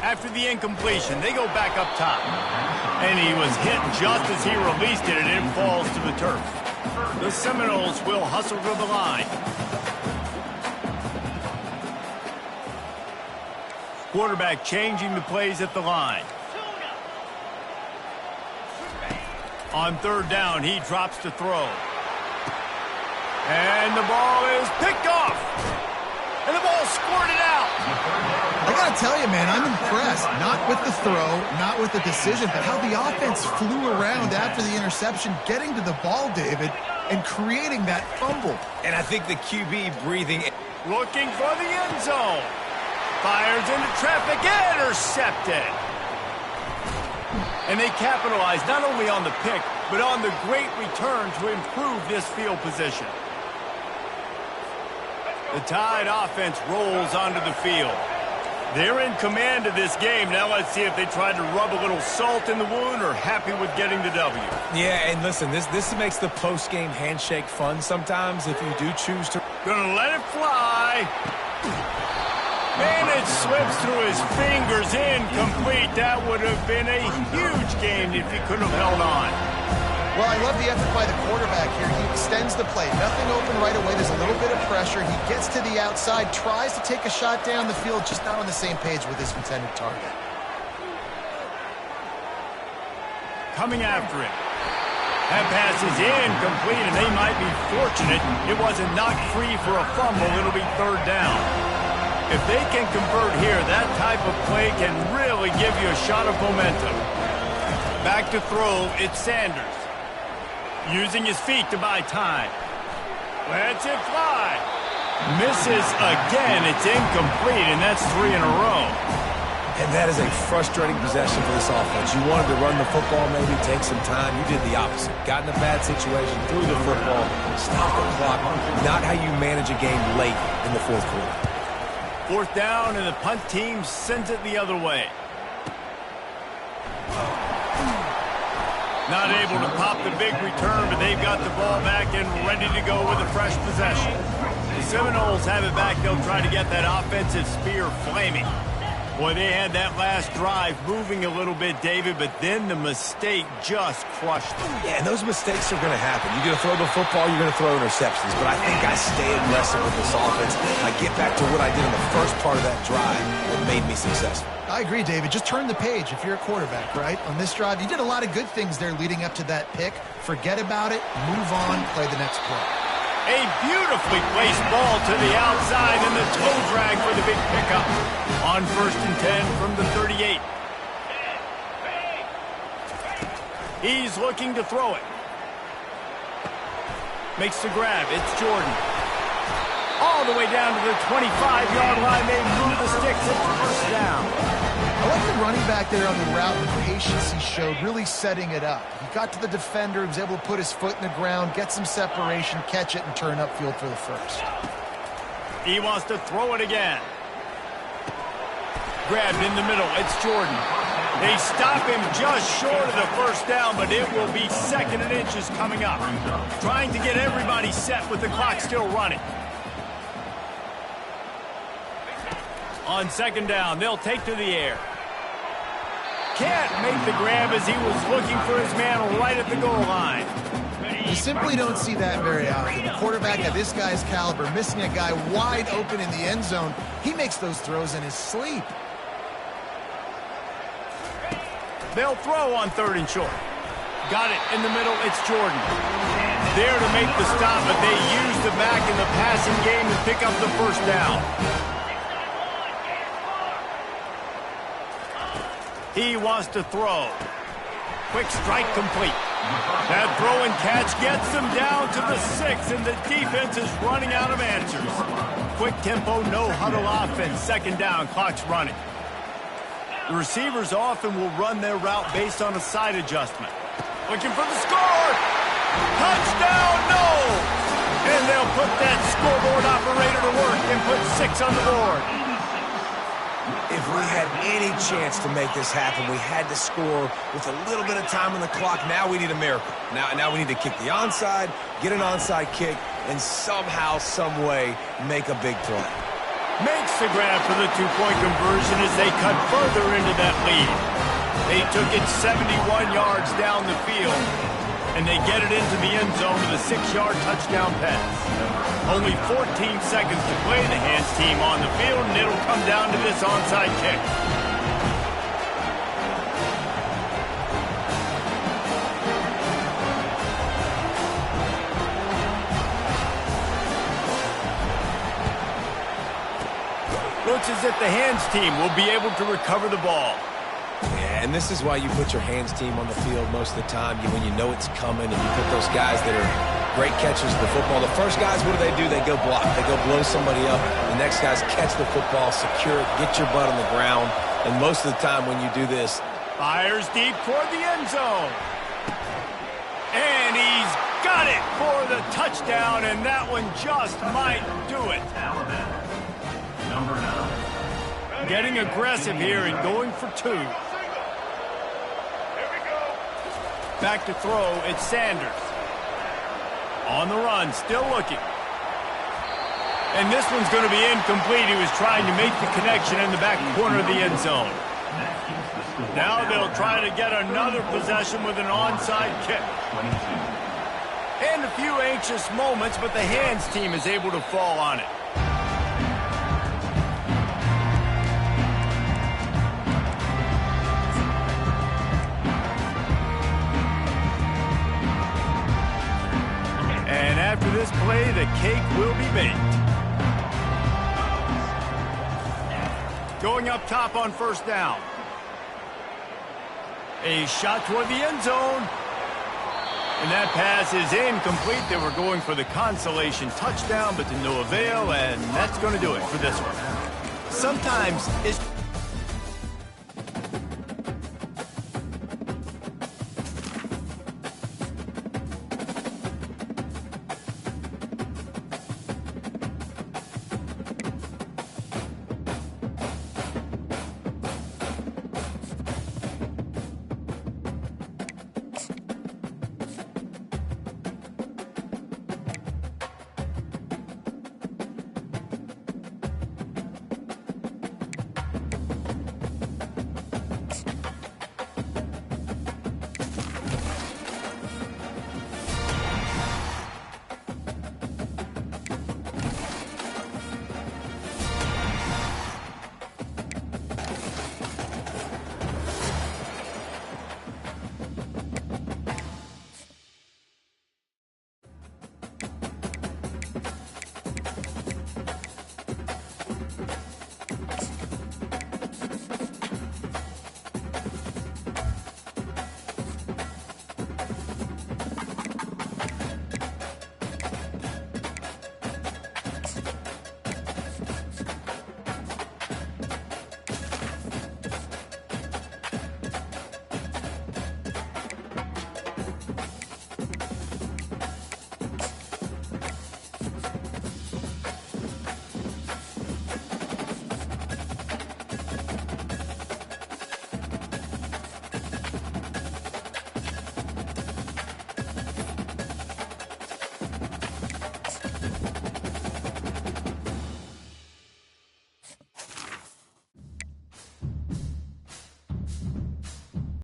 A: After the incompletion, they go back up top. And he was hit just as he released it, and it falls to the turf. The Seminoles will hustle to the line. quarterback changing the plays at the line. On third down, he drops to throw. And the ball is picked off. And the ball squirted out.
B: I got to tell you, man, I'm impressed. Not with the throw, not with the decision, but how the offense flew around after the interception, getting to the ball, David, and creating that fumble.
C: And I think the QB breathing.
A: Looking for the end zone. Fires into traffic, intercepted. And they capitalize not only on the pick, but on the great return to improve this field position. The Tide offense rolls onto the field. They're in command of this game. Now let's see if they try to rub a little salt in the wound or happy with getting the W.
C: Yeah, and listen, this makes the post-game handshake fun sometimes if you do choose to.
A: Gonna let it fly. And it slips through his fingers, incomplete. That would have been a huge gain if he could have held on.
B: Well, I love the effort by the quarterback here. He extends the play. Nothing open right away. There's a little bit of pressure. He gets to the outside, tries to take a shot down the field, just not on the same page with his intended target.
A: Coming after him. That pass is incomplete, and they might be fortunate it wasn't knocked free for a fumble. It'll be third down. If they can convert here, that type of play can really give you a shot of momentum. Back to throw, it's Sanders. Using his feet to buy time. Lets it fly. Misses again. It's incomplete, and that's 3 in a row.
C: And that is a frustrating possession for this offense. You wanted to run the football, maybe take some time. You did the opposite. Got in a bad situation, threw the football, stopped the clock. Not how you manage a game late in the fourth quarter.
A: Fourth down, and the punt team sends it the other way. Not able to pop the big return, but they've got the ball back and ready to go with a fresh possession. The Seminoles have it back. They'll try to get that offensive spear flaming. Boy, they had that last drive moving a little bit, David, but then the mistake just crushed them.
C: Yeah, and those mistakes are going to happen. You're going to throw the football, you're going to throw interceptions, but I think I stay aggressive with this offense. I get back to what I did in the first part of that drive that made me successful.
B: I agree, David. Just turn the page if you're a quarterback, right? On this drive, you did a lot of good things there leading up to that pick. Forget about it, move on, play the next play.
A: A beautifully placed ball to the outside and the toe drag for the big pickup. On 1st and 10 from the 38. He's looking to throw it. Makes the grab. It's Jordan. All the way down to the 25-yard line. They move the sticks. It's first down.
B: I like the running back there on the route and the patience he showed, really setting it up. He got to the defender, was able to put his foot in the ground, get some separation, catch it, and turn upfield for the first.
A: He wants to throw it again. Grabbed in the middle. It's Jordan. They stop him just short of the first down, but it will be 2nd and inches coming up. Trying to get everybody set with the clock still running. On 2nd down, they'll take to the air. Can't make the grab as he was looking for his man right at the goal line.
B: You simply don't see that very often. A quarterback of this guy's caliber missing a guy wide open in the end zone. He makes those throws in his sleep.
A: They'll throw on 3rd and short. Got it in the middle. It's Jordan. There to make the stop, but they use the back in the passing game to pick up the first down. He wants to throw. Quick strike complete. That throw and catch gets them down to the 6, and the defense is running out of answers. Quick tempo, no huddle offense. 2nd down, clock's running. The receivers often will run their route based on a side adjustment. Looking for the score. Touchdown, no! And they'll put that scoreboard operator to work and put 6 on the board.
C: If we had any chance to make this happen, we had to score with a little bit of time on the clock. Now we need a miracle. Now we need to kick the onside, get an onside kick, and somehow, some way, make a big play.
A: Makes the grab for the 2-point conversion as they cut further into that lead. They took it 71 yards down the field. And they get it into the end zone with a 6-yard touchdown pass. Only 14 seconds to play. The hands team on the field, and it'll come down to this onside kick. Looks as if the hands team will be able to recover the ball.
C: Yeah, and this is why you put your hands team on the field most of the time. When you know it's coming, and you put those guys that are great catchers of the football. The first guys, what do? They go block. They go blow somebody up. The next guys catch the football, secure it, get your butt on the ground. And most of the time when you do this,
A: fires deep toward the end zone. And he's got it for the touchdown, and that one just might do it.
D: Number 9.
A: Getting aggressive here and going for 2. Back to throw, it's Sanders. On the run, still looking. And this one's going to be incomplete. He was trying to make the connection in the back corner of the end zone. Now they'll try to get another possession with an onside kick. And a few anxious moments, but the hands team is able to fall on it. And after this play, the cake will be baked. Going up top on first down. A shot toward the end zone. And that pass is incomplete. They were going for the consolation touchdown, but to no avail, and that's going to do it for this one. Sometimes it's